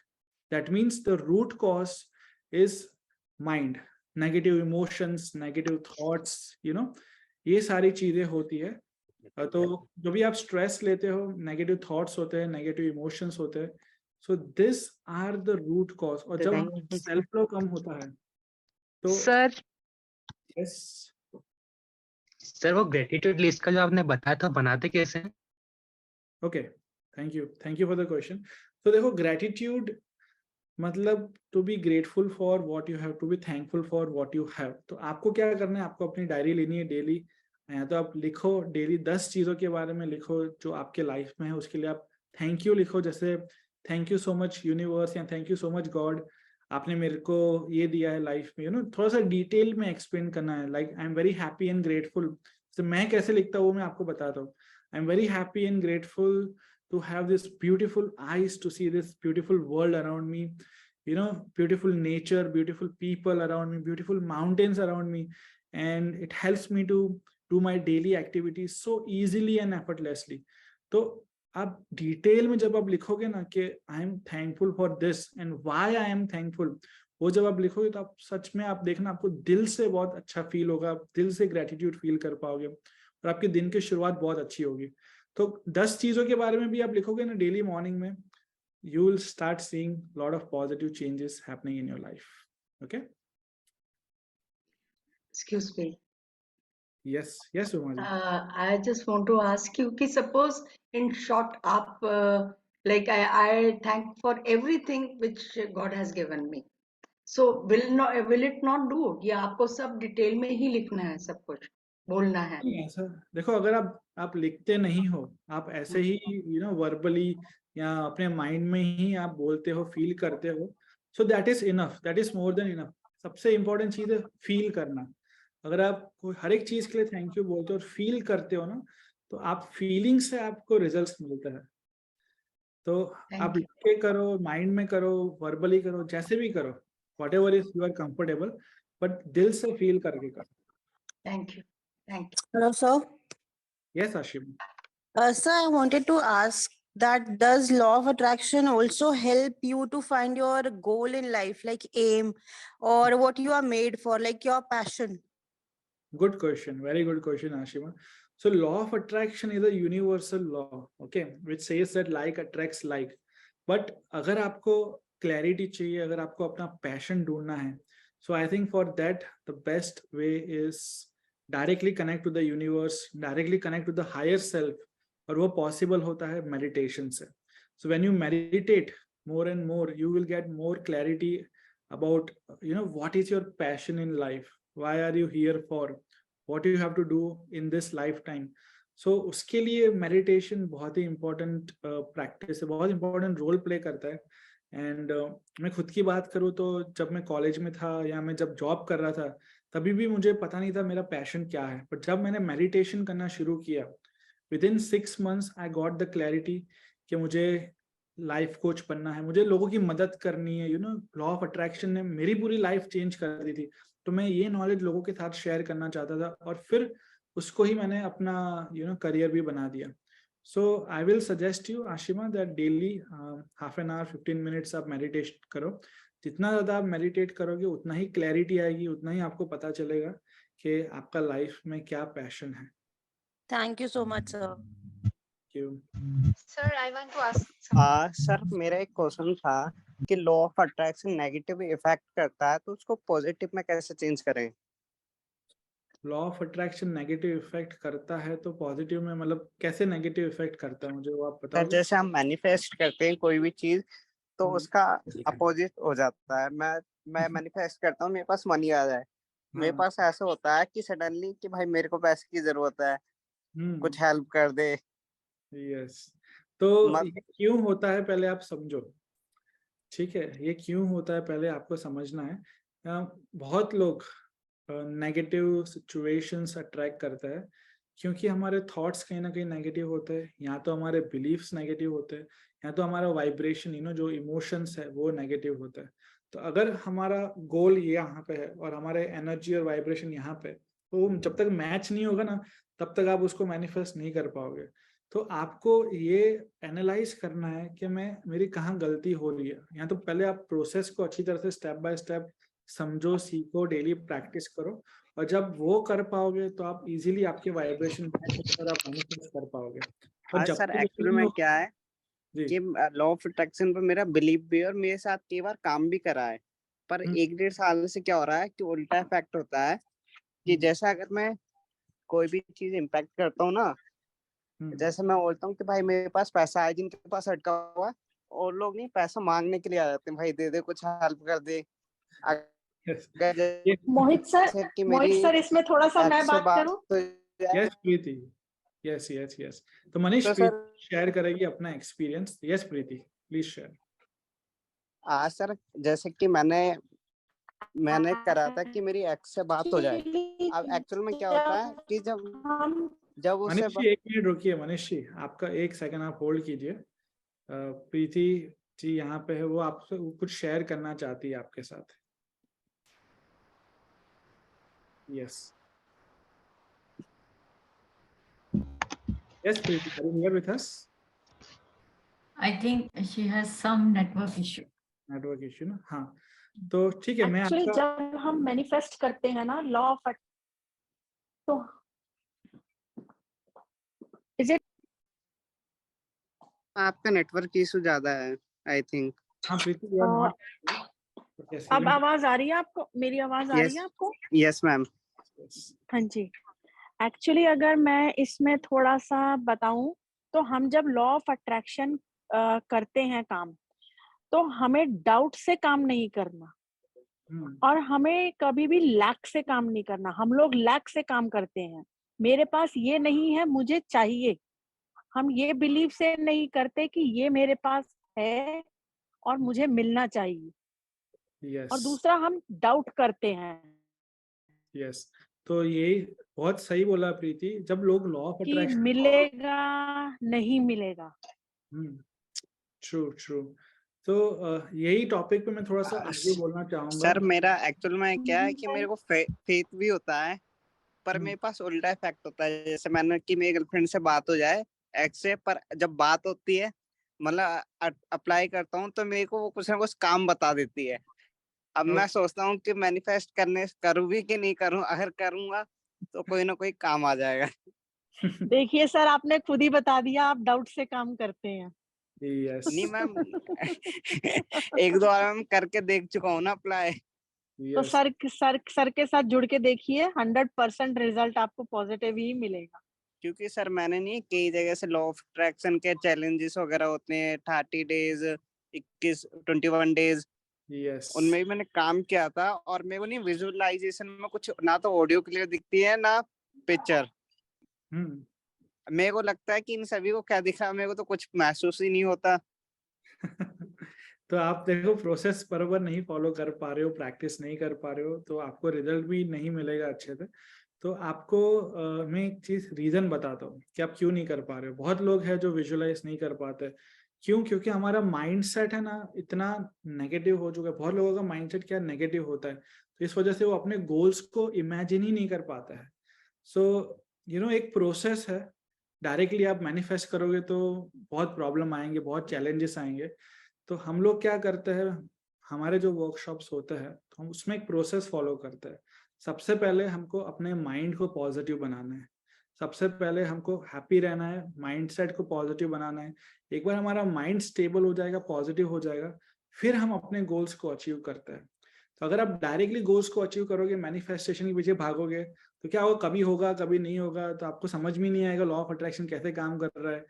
That means the root cause is mind, negative emotions, negative thoughts, ये सारी चीजें होती है. तो जो भी आप स्ट्रेस लेते हो, नेगेटिव थॉट्स होते हैं, नेगेटिव इमोशंस होते हैं, so this are the root cause. और जब सेल्फ लव कम होता है तो सर यस सर वो ग्रेटिट्यूड लिस्ट का जो आपने बताया था, बनाते कैसे हैं? Okay, thank you for the question. तो देखो, ग्रेटिट्यूड मतलब to be grateful for what you have, to be thankful for what you have. तो आपको क्या करना है, आपको अपनी डायरी लेनी है डेली, या तो आप लिखो डेली 10 चीजों के बारे में लिखो जो आपके लाइफ में है. उसके लिए आप थैंक यू लिखो, जैसे thank you so much universe, या thank you so much God, आपने मेरे को ये दिया है लाइफ में. थोड़ा सा डिटेल में एक्सप्लेन करना है. Like I am very happy and grateful. तो मैं कैसे लिखता हूँ वो मैं आपको बताता हूँ. आई am very happy and grateful to have this beautiful eyes to see this beautiful world around me, beautiful nature, beautiful people around me, beautiful mountains around me, and it helps me to do my daily activities so easily and effortlessly. तो आप डिटेल में जब आप लिखोगे ना कि I am thankful for this and why I am thankful, वो जब आप लिखोगे तो आप सच में, आप देखना, आपको दिल से बहुत अच्छा फील होगा, आप दिल से ग्रेटिट्यूड फील कर पाओगे और आपके दिन की शुरुआत बहुत अच्छी होगी. तो 10 चीजों के बारे में भी आप लिखोगे ना डेली मॉर्निंग में, you will start seeing lot of positive changes happening in your life. Okay? Excuse me. Yes, Umaji. I just want to ask you, कि suppose in short, आप like I thank for everything which God has given me. So will it not do? या आपको सब डिटेल में ही लिखना है, सब कुछ बोलना है? ऐसा देखो, अगर आप लिखते नहीं हो, आप ऐसे ही वर्बली या अपने माइंड में ही आप बोलते हो, फील करते हो, so that is enough, that is more than enough. सबसे इंपॉर्टेंट चीज है फील करना. अगर आप हर एक चीज के लिए थैंक यू बोलते हो और फील करते हो ना, तो आप फीलिंग से आपको रिजल्ट्स मिलते हैं. तो आप लिख के करो, माइंड में करो, वर्बली करो, जैसे भी करो, whatever is you are comfortable, but दिल से फील करके करो. Thank you. Hello, sir. Yes, Ashim. Sir, I wanted to ask that does law of attraction also help you to find your goal in life, like aim or what you are made for, like your passion? Good question. Very good question, Ashima. So law of attraction is a universal law, okay, which says that like attracts like. But अगर आपको clarity चाहिए, अगर आपको अपना passion ढूंढना है, so I think for that the best way is directly connect to the universe, directly connect to the higher self, और वो possible होता है meditation से. So when you meditate more and more, you will get more clarity about what is your passion in life, why are you here for, what you have to do in this lifetime. So उसके लिए meditation बहुत ही important practice है, बहुत important role play करता है. And मैं खुद की बात करूँ तो जब मैं कॉलेज में था या मैं जब जॉब कर रहा था, तभी भी मुझे पता नहीं था मेरा पैशन क्या है. बट जब मैंने मेडिटेशन करना शुरू किया, within 6 months I got the clarity कि मुझे लाइफ कोच बनना है, मुझे लोगों की मदद करनी है. लॉ ऑफ अट्रैक्शन ने मेरी पूरी लाइफ चेंज कर दी थी. तो मैं ये नॉलेज लोगों के साथ शेयर करना चाहता था, और फिर उसको ही मैंने अपना करियर भी बना दिया. So I will suggest you Ashima that daily half an hour 15 minutes आप मेडिटेट करो. जितना ज्यादा आप मेडिटेट करोगे उतना ही क्लैरिटी आएगी, उतना ही आपको पता चलेगा कि आपका लाइफ में क्या पैशन है. Thank you so much, sir. क्यों? Sir, I want to ask something. Sir मेरा एक क्वेश्चन था कि law of attraction negative effect करता है तो उसको पॉजिटिव में कैसे चेंज करें? Law of attraction negative effect करता है तो पॉजिटिव में मतलब कैसे नेगेटिव इफेक्ट करता है, मुझे वो आप सर बताओगे? जैसे हम मैनिफेस्ट करते हैं कोई भी चीज तो उसका अपोजिट हो जाता है. मैं मैनिफेस्ट करता हूँ मेरे पास मनी आ जाए, मेरे हाँ. पास ऐसा होता है कि सडनली कि भाई मेरे को पैसे की जरूरत है, कुछ हेल्प कर दे. यस. तो ये क्यों होता है पहले आप समझो, ठीक है? ये क्यों होता है पहले आपको समझना है. बहुत लोग नेगेटिव सिचुएशंस अट्रैक्ट करता है क्योंकि हमारे थॉट्स कहीं ना कहीं नेगेटिव होते हैं, या तो हमारे बिलीफ्स नेगेटिव होते हैं, या तो हमारा वाइब्रेशन जो इमोशंस है वो नेगेटिव होता है. तो अगर हमारा गोल ये यहाँ पे है और हमारे एनर्जी और वाइब्रेशन यहाँ पे, तो जब तक मैच नहीं होगा ना, तब तक आप उसको मैनिफेस्ट नहीं कर पाओगे. तो आपको ये एनालाइज करना है कि मेरी कहाँ गलती हो रही है. या तो पहले आप प्रोसेस को अच्छी तरह से स्टेप बाय स्टेप समझो, सीखो, डेली प्रैक्टिस करो, और जब वो कर पाओगे तो आप इजीली आपके वाइब्रेशन और आप मैनिफेस्ट कर पाओगे. और जब सर तक एक्चुअली में क्या है जी. कि लॉ ऑफ अट्रैक्शन पर मेरा बिलीव भी है और मेरे साथ कई बार काम भी करा है, पर 1-1.5 साल से क्या हो रहा है कि उल्टा इफेक्ट होता है कि जैसा अगर मैं कोई भी चीज इम्पैक्ट करता हूँ ना, जैसे मैं बोलता हूँ कि भाई मेरे पास पैसा है, जिनके पास अटका हुआ है और लोग नहीं पैसा मांगने के लिए आ जाते हैं, भाई दे दे, कुछ हेल्प कर दे. मोहित सर इसमें थोड़ा सा मैं बात करूं? यस प्रीति, यस यस यस. तो मनीष शेयर करेगी अपना experience. Yes Preeti, please share. Sir जैसे कि मैंने करा था कि मेरी एक्स से बात हो जाए. अब एक्चुअल में क्या होता है कि जब उससे मनीष जी 1 मिनट रुकिए. मनीष जी आपका 1 सेकंड आप होल्ड कीजिए. प्रीति जी यहाँ पे है, वो आपसे कुछ शेयर करना चाहती है आपके साथ. Yes. Yes, Preeti, are you here with us? I think she has some network issue. Network issue ना. हाँ, तो ठीक है. मैं एक्चुअली आपका जब हम मैनिफेस्ट करते हैं ना लॉ ऑफ, तो इज इट आपका नेटवर्क इशू ज्यादा है आई थिंक. हाँ प्रीति, you are not. अब आवाज आ रही है आपको? मेरी आवाज आ रही है आपको? Yes ma'am. हाँ जी. एक्चुअली अगर मैं इसमें थोड़ा सा बताऊं तो हम जब लॉ ऑफ अट्रैक्शन करते हैं काम, तो हमें डाउट से काम नहीं करना, और हमें कभी भी लैक से काम नहीं करना. हम लोग लैक से काम करते हैं, मेरे पास ये नहीं है मुझे चाहिए. हम ये बिलीव से नहीं करते कि ये मेरे पास है और मुझे मिलना चाहिए. Yes. और दूसरा हम डाउट करते हैं. Yes. तो ये बहुत सही बोला प्रीति. जब लोग लॉ ऑफ अट्रैक्शन मिलेगा नहीं मिलेगा. ट्रू. तो यही टॉपिक पे मैं थोड़ा सा आगे बोलना चाहूंगा. सर मेरा एक्चुअल में क्या है कि मेरे को फेथ भी होता है, पर मेरे पास उल्टा इफेक्ट होता है. जैसे मैंने कि मेरी गर्लफ्रेंड से बात हो जाए एक्स से, पर जब बात होती है मतलब अप्लाई करता हूँ तो मेरे को वो कुछ ना कुछ काम बता देती है। अब मैं सोचता हूँ कि मैनिफेस्ट करूँ भी कि नहीं करूँ, अगर करूंगा तो कोई ना कोई काम आ जाएगा। देखिए सर, आपने खुद ही बता दिया आप डाउट से काम करते हैं। यस नहीं मैम, एक दो बार मैं करके देख चुका हूँ ना अप्लाई। तो यस सर के साथ जुड़ के देखिए, 100% रिजल्ट आपको पॉजिटिव ही मिलेगा। क्योंकि सर मैंने नहीं कई जगह से लॉ ऑफ अट्रैक्शन के चैलेंजेस वगैरह होते हैं 30 डेज 21 डेज, यस उनमें भी मैंने काम किया था। और मेरे को नहीं विजुअलाइजेशन में कुछ ना तो ऑडियो क्लियर दिखती है ना पिक्चर। मेरे को लगता है कि इन सभी को क्या दिखा, मेरे को तो कुछ महसूस ही नहीं होता। तो आप देखो प्रोसेस बराबर नहीं फॉलो कर पा रहे हो, प्रैक्टिस नहीं कर पा रहे हो, तो आपको रिजल्ट भी नहीं मिलेगा अच्छे से। तो आपको मैं एक चीज रीजन बताता हूँ कि आप क्यों नहीं कर पा रहे हो। बहुत लोग हैं जो विजुअलाइज नहीं कर पाते। क्यों? क्योंकि हमारा माइंड सेट है ना इतना नेगेटिव हो चुका है। बहुत लोगों का माइंड सेट क्या नेगेटिव होता है, तो इस वजह से वो अपने गोल्स को इमेजिन ही नहीं कर पाता है। सो एक प्रोसेस है। डायरेक्टली आप मैनिफेस्ट करोगे तो बहुत प्रॉब्लम आएंगे, बहुत चैलेंजेस आएंगे। तो हम लोग क्या करते हैं, हमारे जो वर्कशॉप्स होते हैं तो हम उसमें एक प्रोसेस फॉलो करते हैं। सबसे पहले हमको अपने माइंड को पॉजिटिव बनाना है। सबसे पहले हमको हैप्पी रहना है, माइंडसेट को पॉजिटिव बनाना है। एक बार हमारा माइंड स्टेबल हो जाएगा, पॉजिटिव हो जाएगा, फिर हम अपने गोल्स को अचीव करते हैं। तो अगर आप डायरेक्टली गोल्स को अचीव करोगे, मैनिफेस्टेशन के पीछे भागोगे, तो क्या होगा, कभी होगा कभी नहीं होगा, तो आपको समझ में नहीं आएगा लॉ ऑफ अट्रैक्शन कैसे काम कर रहा है।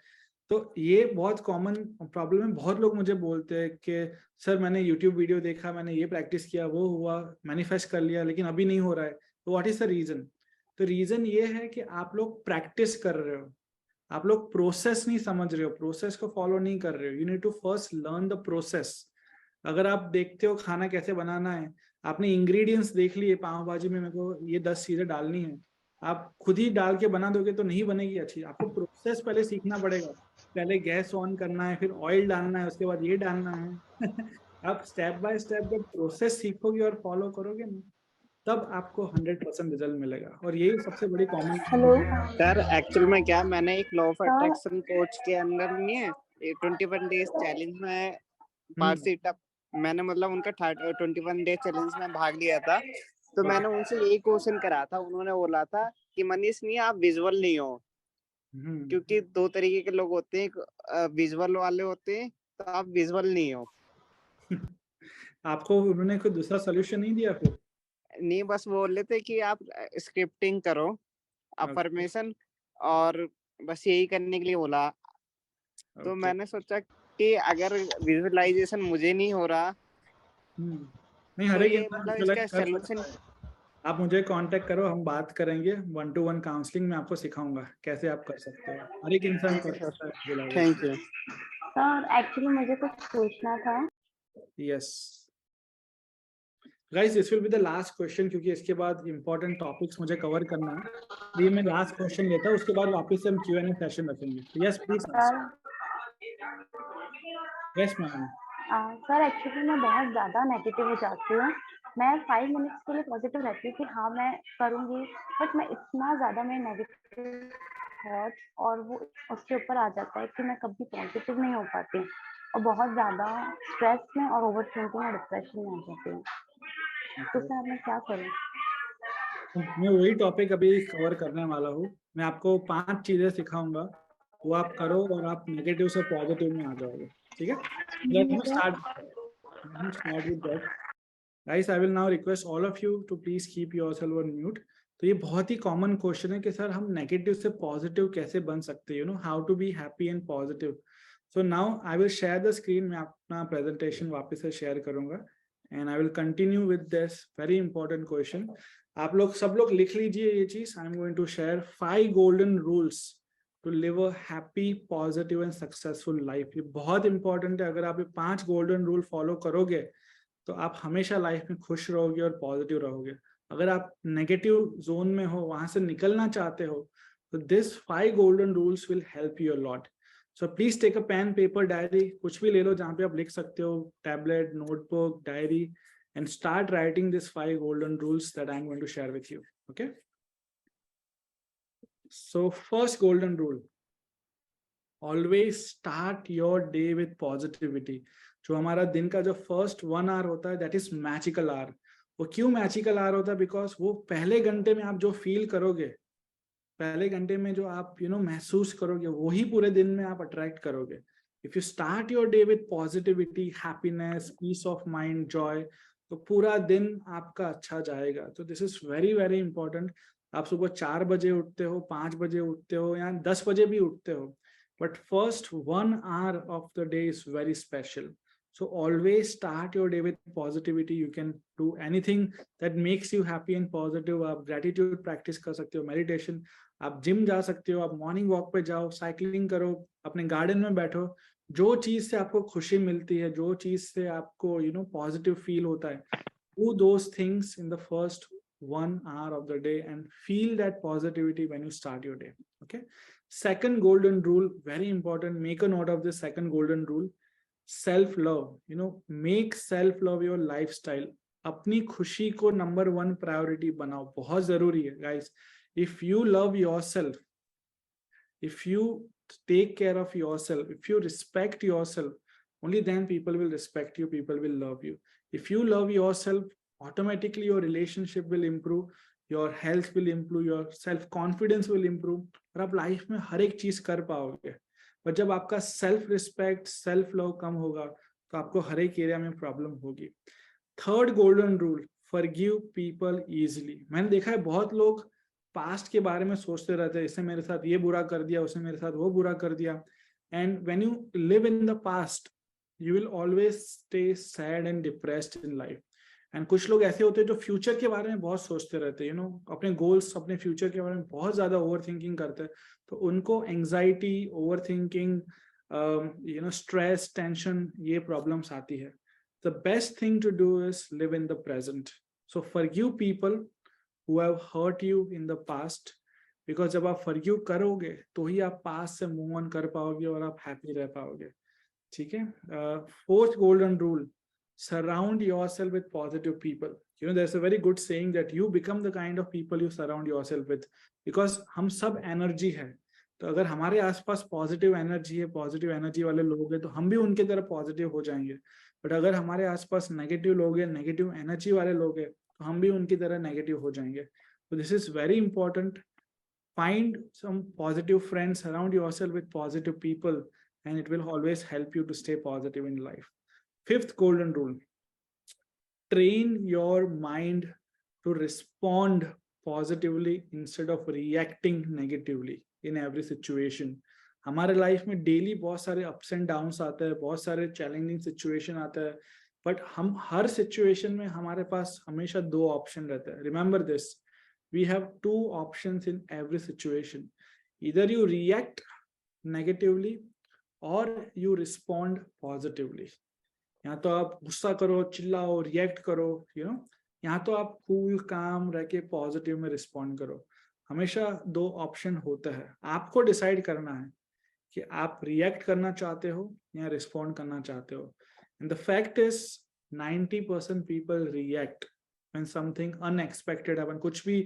तो ये बहुत कॉमन प्रॉब्लम है। बहुत लोग मुझे बोलते हैं कि सर मैंने यूट्यूब वीडियो देखा, मैंने ये प्रैक्टिस किया, वो हुआ, मैनिफेस्ट कर लिया, लेकिन अभी नहीं हो रहा है। तो व्हाट इज द रीजन? तो रीजन ये है कि आप लोग प्रैक्टिस कर रहे हो, आप लोग प्रोसेस नहीं समझ रहे हो, प्रोसेस को फॉलो नहीं कर रहे हो। You need to first learn the process. अगर आप देखते हो खाना कैसे बनाना है, आपने इंग्रेडिएंट्स देख लिए, पाव भाजी में मेरे को ये 10 चीजें डालनी है, आप खुद ही डाल के बना दोगे तो नहीं बनेगी अच्छी। आपको प्रोसेस पहले सीखना पड़ेगा। पहले गैस ऑन करना है, फिर ऑयल डालना है, उसके बाद ये डालना है। आप स्टेप बाय स्टेप जब प्रोसेस सीखोगे और फॉलो करोगे ना, तब आपको 100% रिजल्ट मिलेगा। और यही सबसे बड़ी कॉमन। हेलो सर एक्चुअल में क्या, मैंने एक law of sir. Attraction coach के अंदर नहीं है 21 डेज चैलेंज में पार्टिसिपेट, मैंने मतलब उनका 21 डेज चैलेंज में भाग लिया था। तो मैंने उनसे यही क्वेश्चन करा था, उन्होंने बोला था कि मनीष नहीं आप विजुअल नहीं हो। क्योंकि दो तरीके के लोग होते हैं, विजुअल वाले होते हैं, तो आप विजुअल नहीं हो। आपको उन्होंने कोई दूसरा सोल्यूशन नहीं दिया फिर? नहीं, बस बोल रहे थे कि आप स्क्रिप्टिंग करो, अफर्मेशन, और बस यही करने के लिए बोला। तो मैंने सोचा कि अगर विजुअलाइजेशन मुझे नहीं हो रहा नहीं, तो हर एक ये इंसान मतलब visualize इसका कर सोल्यूशन। सकता है। आप मुझे कांटेक्ट करो, हम बात करेंगे, 1-to-1 काउंसलिंग में आपको सिखाऊंगा कैसे आप कर सकते हो। हर एक इंसान कर सकता है thank visualization। You. Sir actually मुझे कुछ पूछना था। Yes guys, this will be the last question, क्योंकि इसके बाद इंपॉर्टेंट टॉपिक्स मुझे कवर करना है। तो ये मैं लास्ट क्वेश्चन लेता हूँ, उसके बाद वापस से हम Q&A सेशन रखेंगे। Yes please sir yes ma'am. Sir actually मैं बहुत ज़्यादा नेगेटिव हो जाती हूँ। मैं 5 मिनट्स के लिए पॉजिटिव रहती हूँ कि हाँ मैं करूँगी, बट मैं इतना ज़्यादा मैं नेगेटिव थॉट और वो उसके ऊपर आ जाता है कि मैं कभी पॉजिटिव नहीं हो पाती और बहुत ज़्यादा स्ट्रेस में और ओवर थिंकिंग और डिप्रेशन में आ जाती हूँ। तो सर मैं क्या करूँ? मैं वही टॉपिक अभी कवर करने वाला हूँ। मैं आपको 5 चीजें सिखाऊंगा, वो आप करो और आप नेगेटिव से पॉजिटिव में आ जाओगे। ठीक है? Let me start with that. Guys, I will now request all of you to please keep yourself on mute. तो ये बहुत ही कॉमन क्वेश्चन है कि सर हम नेगेटिव से पॉजिटिव कैसे बन सकते हैं, how to be happy and positive. So now I will share the screen. मैं अपना प्रेजेंटेशन वापस से शेयर करूंगा and I will continue with this very important question. आप लोग सब लोग लिख लीजिए ये चीज। I am going to share 5 golden rules to live a happy, positive and successful life. ये बहुत इंपॉर्टेंट है। अगर आप ये 5 गोल्डन रूल फॉलो करोगे तो आप हमेशा लाइफ में खुश रहोगे और पॉजिटिव रहोगे। अगर आप नेगेटिव जोन में हो, वहां से निकलना चाहते हो, तो this 5 golden rules will help you a lot. So please take a pen, paper, diary, कुछ भी ले लो जहाँ पे आप लिख सकते हो, tablet, notebook, diary, and start writing these 5 golden rules that I'm going to share with you. Okay? So first golden rule, always start your day with positivity. जो हमारा दिन का जो फर्स्ट 1 आवर होता है, दैट इज मैजिकल आवर। वो क्यों मैजिकल आवर होता है? बिकॉज वो पहले घंटे में आप जो फील करोगे, पहले घंटे में जो आप महसूस करोगे, वही पूरे दिन में आप अट्रैक्ट करोगे। If you start your day with positivity, happiness, peace of mind, joy, तो पूरा दिन आपका अच्छा जाएगा। तो this is very very important. आप सुबह 4 बजे उठते हो, 5 बजे उठते हो, या 10 बजे भी उठते हो, but first 1 hour of the day is very special. So always start your day with positivity. You can do anything that makes you happy and positive. आप gratitude practice कर सकते हो, meditation, आप जिम जा सकते हो, आप मॉर्निंग वॉक पे जाओ, साइकिलिंग करो, अपने गार्डन में बैठो। जो चीज से आपको खुशी मिलती है, जो चीज से आपको पॉजिटिव फील होता है, do those things in the first 1 hour of the day and feel that positivity when you start your day. Okay. Second golden rule, very important. Make a note of this second golden rule. Self love. Make self love your lifestyle. अपनी खुशी को नंबर 1 प्रायोरिटी बनाओ, बहुत जरूरी है guys. If you love yourself, if you take care of yourself, if you respect yourself, only then people will respect you, people will love you. If you love yourself, automatically your relationship will improve, your health will improve, your self confidence will improve, और आप लाइफ में हर एक चीज कर पाओगे। पर जब आपका सेल्फ रिस्पेक्ट, सेल्फ लव कम होगा, तो आपको हर एक एरिया में प्रॉब्लम होगी। Third golden rule, forgive people easily. मैंने देखा है बहुत लोग पास्ट के बारे में सोचते रहते हैं, इसने मेरे साथ ये बुरा कर दिया, उसने मेरे साथ वो बुरा कर दिया। And when you live in the past, you will always stay sad and depressed in life. And कुछ लोग ऐसे होते हैं जो फ्यूचर के बारे में बहुत सोचते रहते हैं, अपने गोल्स, अपने फ्यूचर के बारे में बहुत ज्यादा ओवर थिंकिंग करते हैं, तो उनको anxiety, over thinking, stress, tension, ये प्रॉब्लम्स आती है। The best thing to do is live in the present. So forgive people who have hurt you in the past, because जब आप forgive करोगे तो ही आप पास्ट से मूव ऑन कर पाओगे और आप हैप्पी रह पाओगे। ठीक है। Fourth golden rule, surround yourself with positive people. There's a very good saying that you become the kind of people you surround yourself with, because हम सब एनर्जी है। तो अगर हमारे आसपास पॉजिटिव एनर्जी है, पॉजिटिव एनर्जी वाले लोग हैं, तो हम भी उनके तरह पॉजिटिव हो जाएंगे। बट अगर हमारे आसपास नेगेटिव लोग हैं, नेगेटिव एनर्जी वाले लोग हैं, तो हम भी उनकी तरह नेगेटिव हो जाएंगे। तो this is very important. Find some positive friends, surround yourself with positive people, and it will always help you to stay positive in life. Fifth golden rule, train your mind to respond positively instead of reacting negatively in every situation. हमारे लाइफ में डेली बहुत सारे अप्स एंड डाउन्स आते हैं, बहुत सारे चैलेंजिंग सिचुएशन आता है, बट हम हर सिचुएशन में हमारे पास हमेशा 2 ऑप्शन रहते हैं। Remember this, we have 2 options in every situation. Either you react negatively और यू रिस्पॉन्ड पॉजिटिवली। यहाँ तो आप गुस्सा करो, चिल्लाओ, रिएक्ट करो, यहाँ तो आप कूल काम रह के पॉजिटिव में रिस्पॉन्ड करो। हमेशा 2 ऑप्शन होता है, आपको डिसाइड करना है कि आप रिएक्ट करना चाहते हो या रिस्पॉन्ड करना चाहते हो। And the fact is 90% people react when something unexpected happen. कुछ भी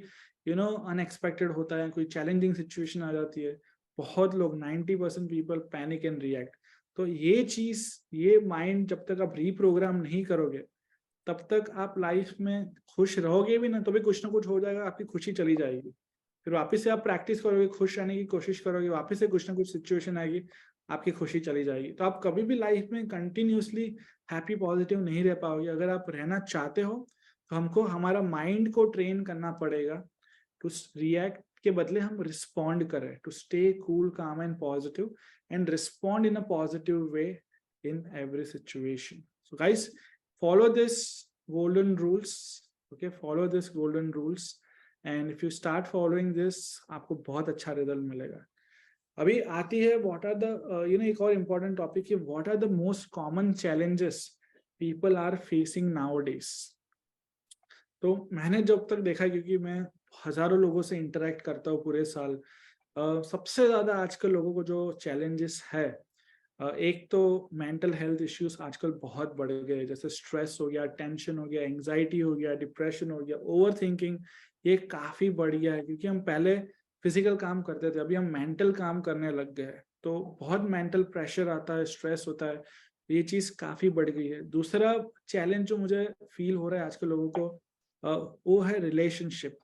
अनएक्सपेक्टेड होता है, कोई चैलेंजिंग सिचुएशन आ जाती है, बहुत लोग 90% पीपल पैनिक एंड रिएक्ट। तो ये चीज, ये माइंड जब तक आप रीप्रोग्राम नहीं करोगे, तब तक आप लाइफ में खुश रहोगे भी ना, तो भी कुछ ना कुछ हो जाएगा, आपकी खुशी चली जाएगी। फिर वापस से आप प्रैक्टिस करोगे, खुश रहने की कोशिश करोगे, वापस से कुछ ना कुछ सिचुएशन आएगी, आपकी खुशी चली जाएगी। तो आप कभी भी लाइफ में कंटिन्यूअसली हैप्पी पॉजिटिव नहीं रह पाओगे। अगर आप रहना चाहते हो तो हमको हमारा माइंड को ट्रेन करना पड़ेगा टू रिएक्ट के बदले हम रिस्पॉन्ड करें, टू स्टे कूल, काम and positive and respond in a positive way in every situation. So guys, follow this golden rules. Okay, follow this golden rules, and if you start following this, आपको बहुत अच्छा रिजल्ट मिलेगा। अभी आती है what are the एक और important topic है, what are the most common challenges people are facing nowadays. तो मैंने जब तक देखा, क्योंकि मैं हजारों लोगों से इंटरेक्ट करता हूँ पूरे साल, सबसे ज्यादा आजकल लोगों को जो चैलेंजेस है, एक तो मेंटल हेल्थ इश्यूज आजकल बहुत बढ़ गए, जैसे स्ट्रेस हो गया, टेंशन हो गया, एंजाइटी हो गया, डिप्रेशन हो गया, ओवर थिंकिंग, ये काफी बढ़ गया है। क्योंकि हम पहले फिजिकल काम करते थे, अभी हम मेंटल काम करने लग गए। तो बहुत मेंटल प्रेशर आता है, स्ट्रेस होता है, ये चीज काफी बढ़ गई है। दूसरा चैलेंज जो मुझे फील हो रहा है आजकल लोगों को, वो है रिलेशनशिप।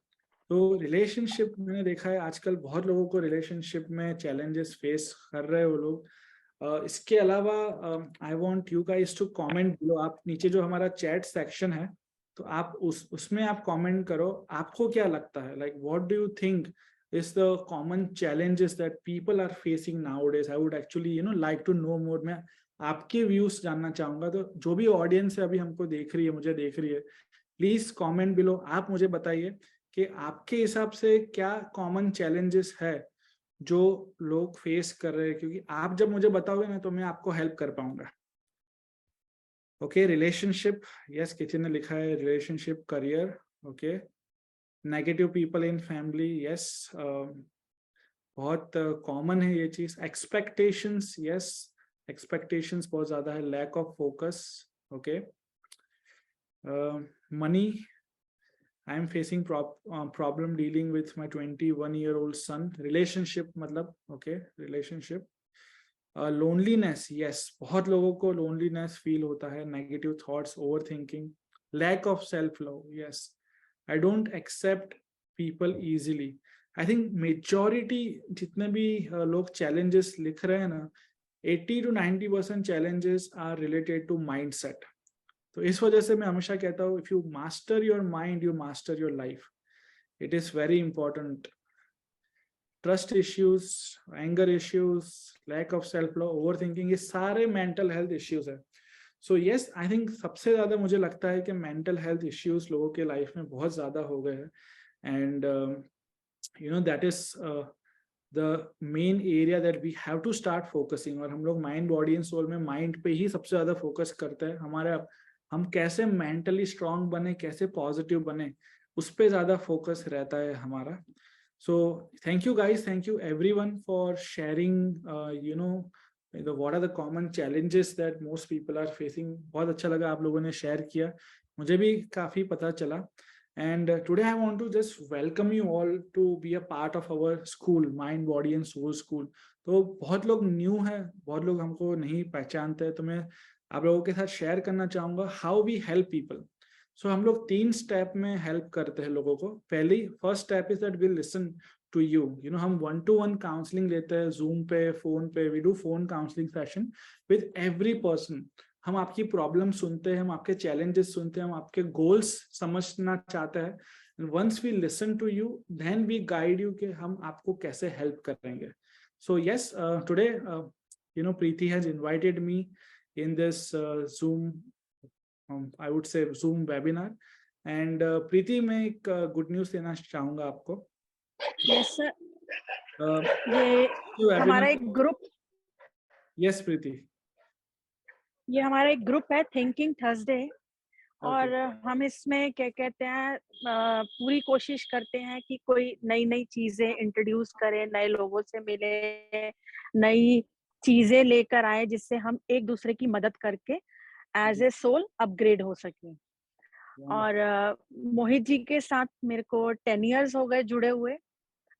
तो रिलेशनशिप मैंने देखा है आजकल बहुत लोगों को रिलेशनशिप में चैलेंजेस फेस कर रहे हैं वो लोग। इसके अलावा I want you guys to comment below. आप नीचे जो हमारा चैट सेक्शन है, तो आप उसमें आप कमेंट करो, आपको क्या लगता है, like what do you think is the common challenges that people are facing nowadays. I would actually like to know more. मैं आपके व्यूज जानना चाहूंगा। तो जो भी ऑडियंस है अभी हमको देख रही है, मुझे देख रही है, प्लीज कमेंट बिलो। आप मुझे बताइए कि आपके हिसाब से क्या कॉमन चैलेंजेस है जो लोग फेस कर रहे हैं, क्योंकि आप जब मुझे बताओगे ना तो मैं आपको हेल्प कर पाऊंगा। ओके, रिलेशनशिप, यस, किसी ने लिखा है relationship, career, okay, negative people in family, yes, बहुत कॉमन है ये चीज। एक्सपेक्टेशंस, यस, एक्सपेक्टेशंस बहुत ज्यादा है। Lack of focus, okay. Money, I am facing problem dealing with my 21-year-old son. Relationship मतलब, ओके, रिलेशनशिप। लोनलीनेस, यस, बहुत लोगों को लोनलीनेस फील होता है। Negative thoughts, over thinking, lack of self love, yes, I don't accept people easily. I think majority जितने भी लोग challenges लिख रहे हैं ना, 80 to 90% challenges are related to mindset. तो इस वजह से मैं हमेशा कहता हूँ, if you master your mind, you master your life. It is very important. Trust issues, anger issues, lack of self-love, overthinking, ये सारे mental health issues है। सो यस, आई थिंक सबसे ज्यादा मुझे लगता है कि मेंटल हेल्थ इश्यूज लोगों के लाइफ में बहुत ज्यादा हो गए हैं। And that is the main area that we have to start focusing. और हम लोग माइंड, बॉडी एंड सोल में माइंड पे ही सबसे ज्यादा फोकस करते हैं। हमारे हम कैसे मेंटली स्ट्रांग बने, कैसे पॉजिटिव बने, उस पर ज्यादा फोकस रहता है हमारा। So thank you guys, thank you everyone for sharing what are the common challenges that most people are facing. बहुत अच्छा लगा आप लोगों ने शेयर किया, मुझे भी काफी पता चला। And today I want to just welcome you all to be a part of our school, Mind, Body and Soul School. तो बहुत लोग न्यू हैं, बहुत लोग हमको नहीं पहचानते हैं, तो मैं आप लोगों के साथ शेयर करना चाहूंगा हाउ वी हेल्प पीपल। सो हम लोग 3 स्टेप में हेल्प करते हैं लोगों को। First step is that we listen to you. हम 1-to-1 काउंसलिंग लेते हैं, जूम पे, फोन पे, we do phone counselling session with every person. हम आपकी प्रॉब्लम सुनते हैं, हम आपके चैलेंजेस सुनते हैं, हम आपके गोल्स समझना चाहते हैं। Once we listen to you, then we guide you कि हम आपको कैसे हेल्प करेंगे। So yes, today Preeti has invited me in this Zoom, I would say Zoom webinar. And Preeti, मैं एक गुड न्यूज देना चाहूंगा आपको। यस सर, ये हमारा एक ग्रुप, यस प्रीति, ये हमारा एक ग्रुप है थिंकिंग थर्सडे, और हम इसमें क्या कहते हैं, पूरी कोशिश करते हैं कि कोई नई नई चीजें इंट्रोड्यूस करें, नए लोगों से मिले, नई चीजें लेकर आए, जिससे हम एक दूसरे की मदद करके एज ए सोल अपग्रेड हो सके। और मोहित जी के साथ मेरे को 10 years हो गए जुड़े हुए,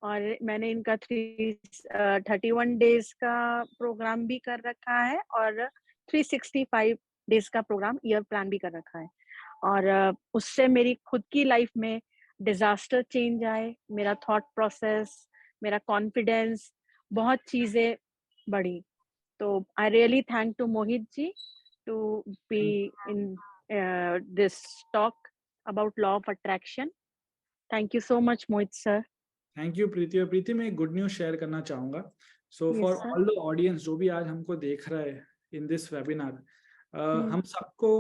और मैंने इनका 31 डेज का प्रोग्राम भी कर रखा है, और 365 डेज का प्रोग्राम ईयर प्लान भी कर रखा है। और उससे मेरी खुद की लाइफ में डिजास्टर चेंज आए, मेरा थॉट प्रोसेस, मेरा कॉन्फिडेंस, बहुत चीजें बढ़ी। तो I really thank to Mohit ji to be in this talk about law of attraction. Thank you so much Mohit sir. Thank you Preeti. और प्रीति, मैं एक गुड न्यूज शेयर करना चाहूंगा। So for all the audience जो भी आज हमको देख रहा है इन दिस वेबिनार, हम सबको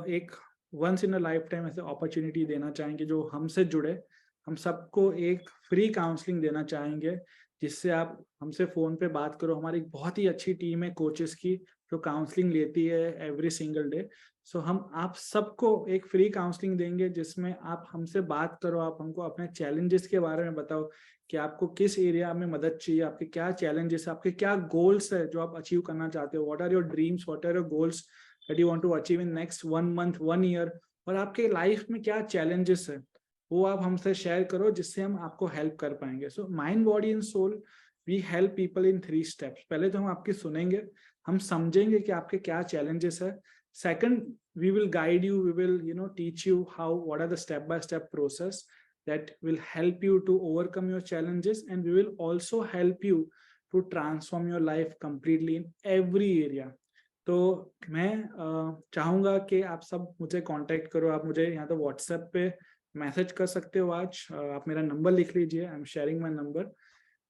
एक once in a lifetime ऐसे अपॉर्चुनिटी देना चाहेंगे जो हमसे जुड़े। हम सबको एक फ्री काउंसलिंग देना चाहेंगे, जिससे आप हमसे फोन पे बात करो। हमारी एक बहुत ही अच्छी टीम है कोचेस की जो काउंसलिंग लेती है एवरी सिंगल डे। सो हम आप सबको एक फ्री काउंसलिंग देंगे, जिसमें आप हमसे बात करो, आप हमको अपने चैलेंजेस के बारे में बताओ कि आपको किस एरिया में मदद चाहिए, आपके क्या चैलेंजेस है, आपके क्या गोल्स है जो आप अचीव करना चाहते हो, what are your dreams, what are your goals that you want to achieve in next 1 month, 1 year, और आपके लाइफ में क्या चैलेंजेस है वो आप हमसे शेयर करो, जिससे हम आपको हेल्प कर पाएंगे। So mind, body and soul we help people in 3 steps. पहले तो हम आपकी सुनेंगे, हम समझेंगे कि आपके क्या challenges है. Second, we will guide you, we will, you know, teach you what are the step-by-step process that will help you to overcome your challenges, and we will also help you to transform your life completely in every area. तो मैं चाहूँगा कि आप सब मुझे कांटेक्ट करो. आप मुझे यहाँ तो व्हाट्सएप पे मैसेज कर सकते हो. आज आप मेरा नंबर लिख लीजिए. I am sharing my number,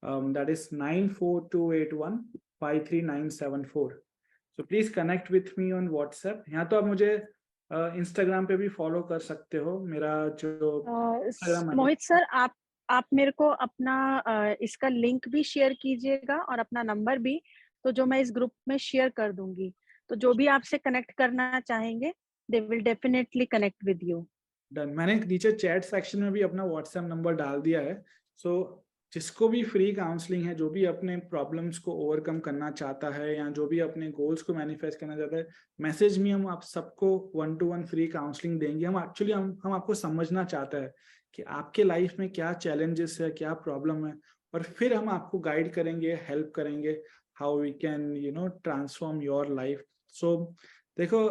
that is 9422815394. So please connect with me on WhatsApp. यहाँ तो आप मुझे इंस्टाग्राम पे भी फॉलो कर सकते हो. मेरा जो मोहित सर, आप मेरे को अपना इसका लिंक भी शेयर कीजिएगा और अपना नंबर भी, तो जो मैं इस ग्रुप में शेयर कर दूंगी. तो जो भी आपसे कनेक्ट करना चाहेंगे, they will definitely connect with you. Done. मैंने नीचे चैट सेक्शन में भी अपना व्हाट्सएप नंबर डाल दिया है. सो जिसको भी फ्री काउंसलिंग है, जो भी अपने प्रॉब्लम्स को ओवरकम करना चाहता है या जो भी अपने गोल्स को मैनिफेस्ट करना चाहता है, मैसेज में हम आप सबको 1-to-1 फ्री काउंसलिंग देंगे. हम एक्चुअली हम आपको समझना चाहता है कि आपके लाइफ में क्या चैलेंजेस है, क्या प्रॉब्लम है, और फिर हम आपको गाइड करेंगे, हेल्प करेंगे how we can transform your life. So देखो,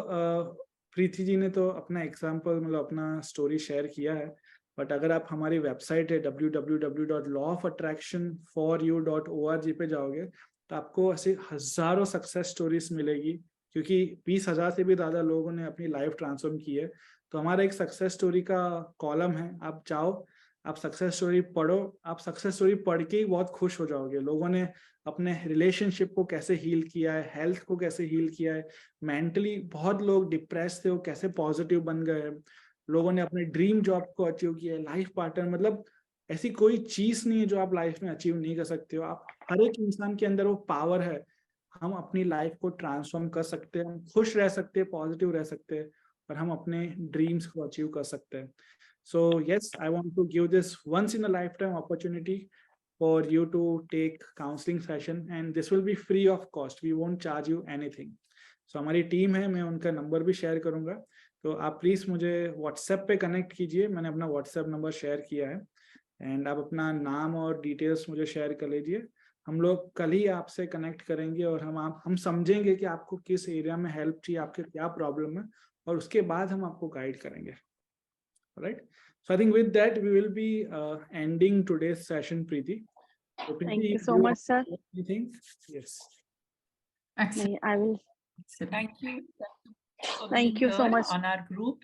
प्रीति जी ने तो अपना एग्जाम्पल, मतलब अपना स्टोरी शेयर किया है, बट अगर आप हमारी वेबसाइट है www.lawofattractionforyou.org पे जाओगे तो आपको ऐसे हजारों सक्सेस स्टोरीज मिलेगी, क्योंकि 20,000 से भी ज्यादा लोगों ने अपनी लाइफ ट्रांसफॉर्म की है. तो हमारा एक सक्सेस स्टोरी का कॉलम है. आप जाओ, आप सक्सेस स्टोरी पढ़ो. आप सक्सेस स्टोरी पढ़ के ही बहुत खुश हो जाओगे. लोगों ने अपने रिलेशनशिप को कैसे हील किया है, हेल्थ को कैसे हील किया है, मेंटली बहुत लोग डिप्रेस थे, वो कैसे पॉजिटिव बन गए. लोगों ने अपने ड्रीम जॉब को अचीव किया है, लाइफ पार्टनर, मतलब ऐसी कोई चीज नहीं है जो आप लाइफ में अचीव नहीं कर सकते हो. आप हर एक इंसान के अंदर वो पावर है. हम अपनी लाइफ को ट्रांसफॉर्म कर सकते हैं, हम खुश रह सकते हैं, पॉजिटिव रह सकते हैं, और हम अपने ड्रीम्स को अचीव कर सकते हैं. So yes, I want to give this once in a lifetime opportunity for you to take counseling session, and this will be free of cost. We won't charge you anything. So हमारी टीम है, मैं उनका नंबर भी शेयर करूंगा. तो आप प्लीज मुझे व्हाट्सएप पे कनेक्ट कीजिए. मैंने अपना व्हाट्सएप नंबर शेयर किया है, एंड आप अपना नाम और डिटेल्स मुझे शेयर कर लीजिए. हम लोग कल ही आपसे कनेक्ट करेंगे और हम समझेंगे कि आपको किस एरिया में हेल्प चाहिए, आपके क्या प्रॉब्लम है, और उसके बाद हम आपको गाइड करेंगे. Right. So I think with that we will be ending today's session, Preeti. So, Preeti, Thank you so do much, sir. Anything? Yes. Excellent. I will. Thank you. for Thank being you so here much. on our group.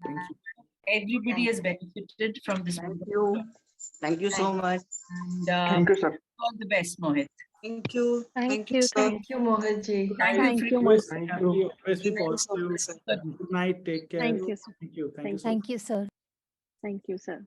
Thank you. Everybody has benefited from this. Thank you. Thank you so much. And Thank you, sir. all the best, Mohit. Thank you. Thank you. Thank you, Mohit ji. Thank you, Always, Thank thank you. you. Always be Thank you so positive. much, sir. Good night. Take care. Thank you, sir. Thank you. Thank you. Thank so much. Thank you, sir. Thank you, sir.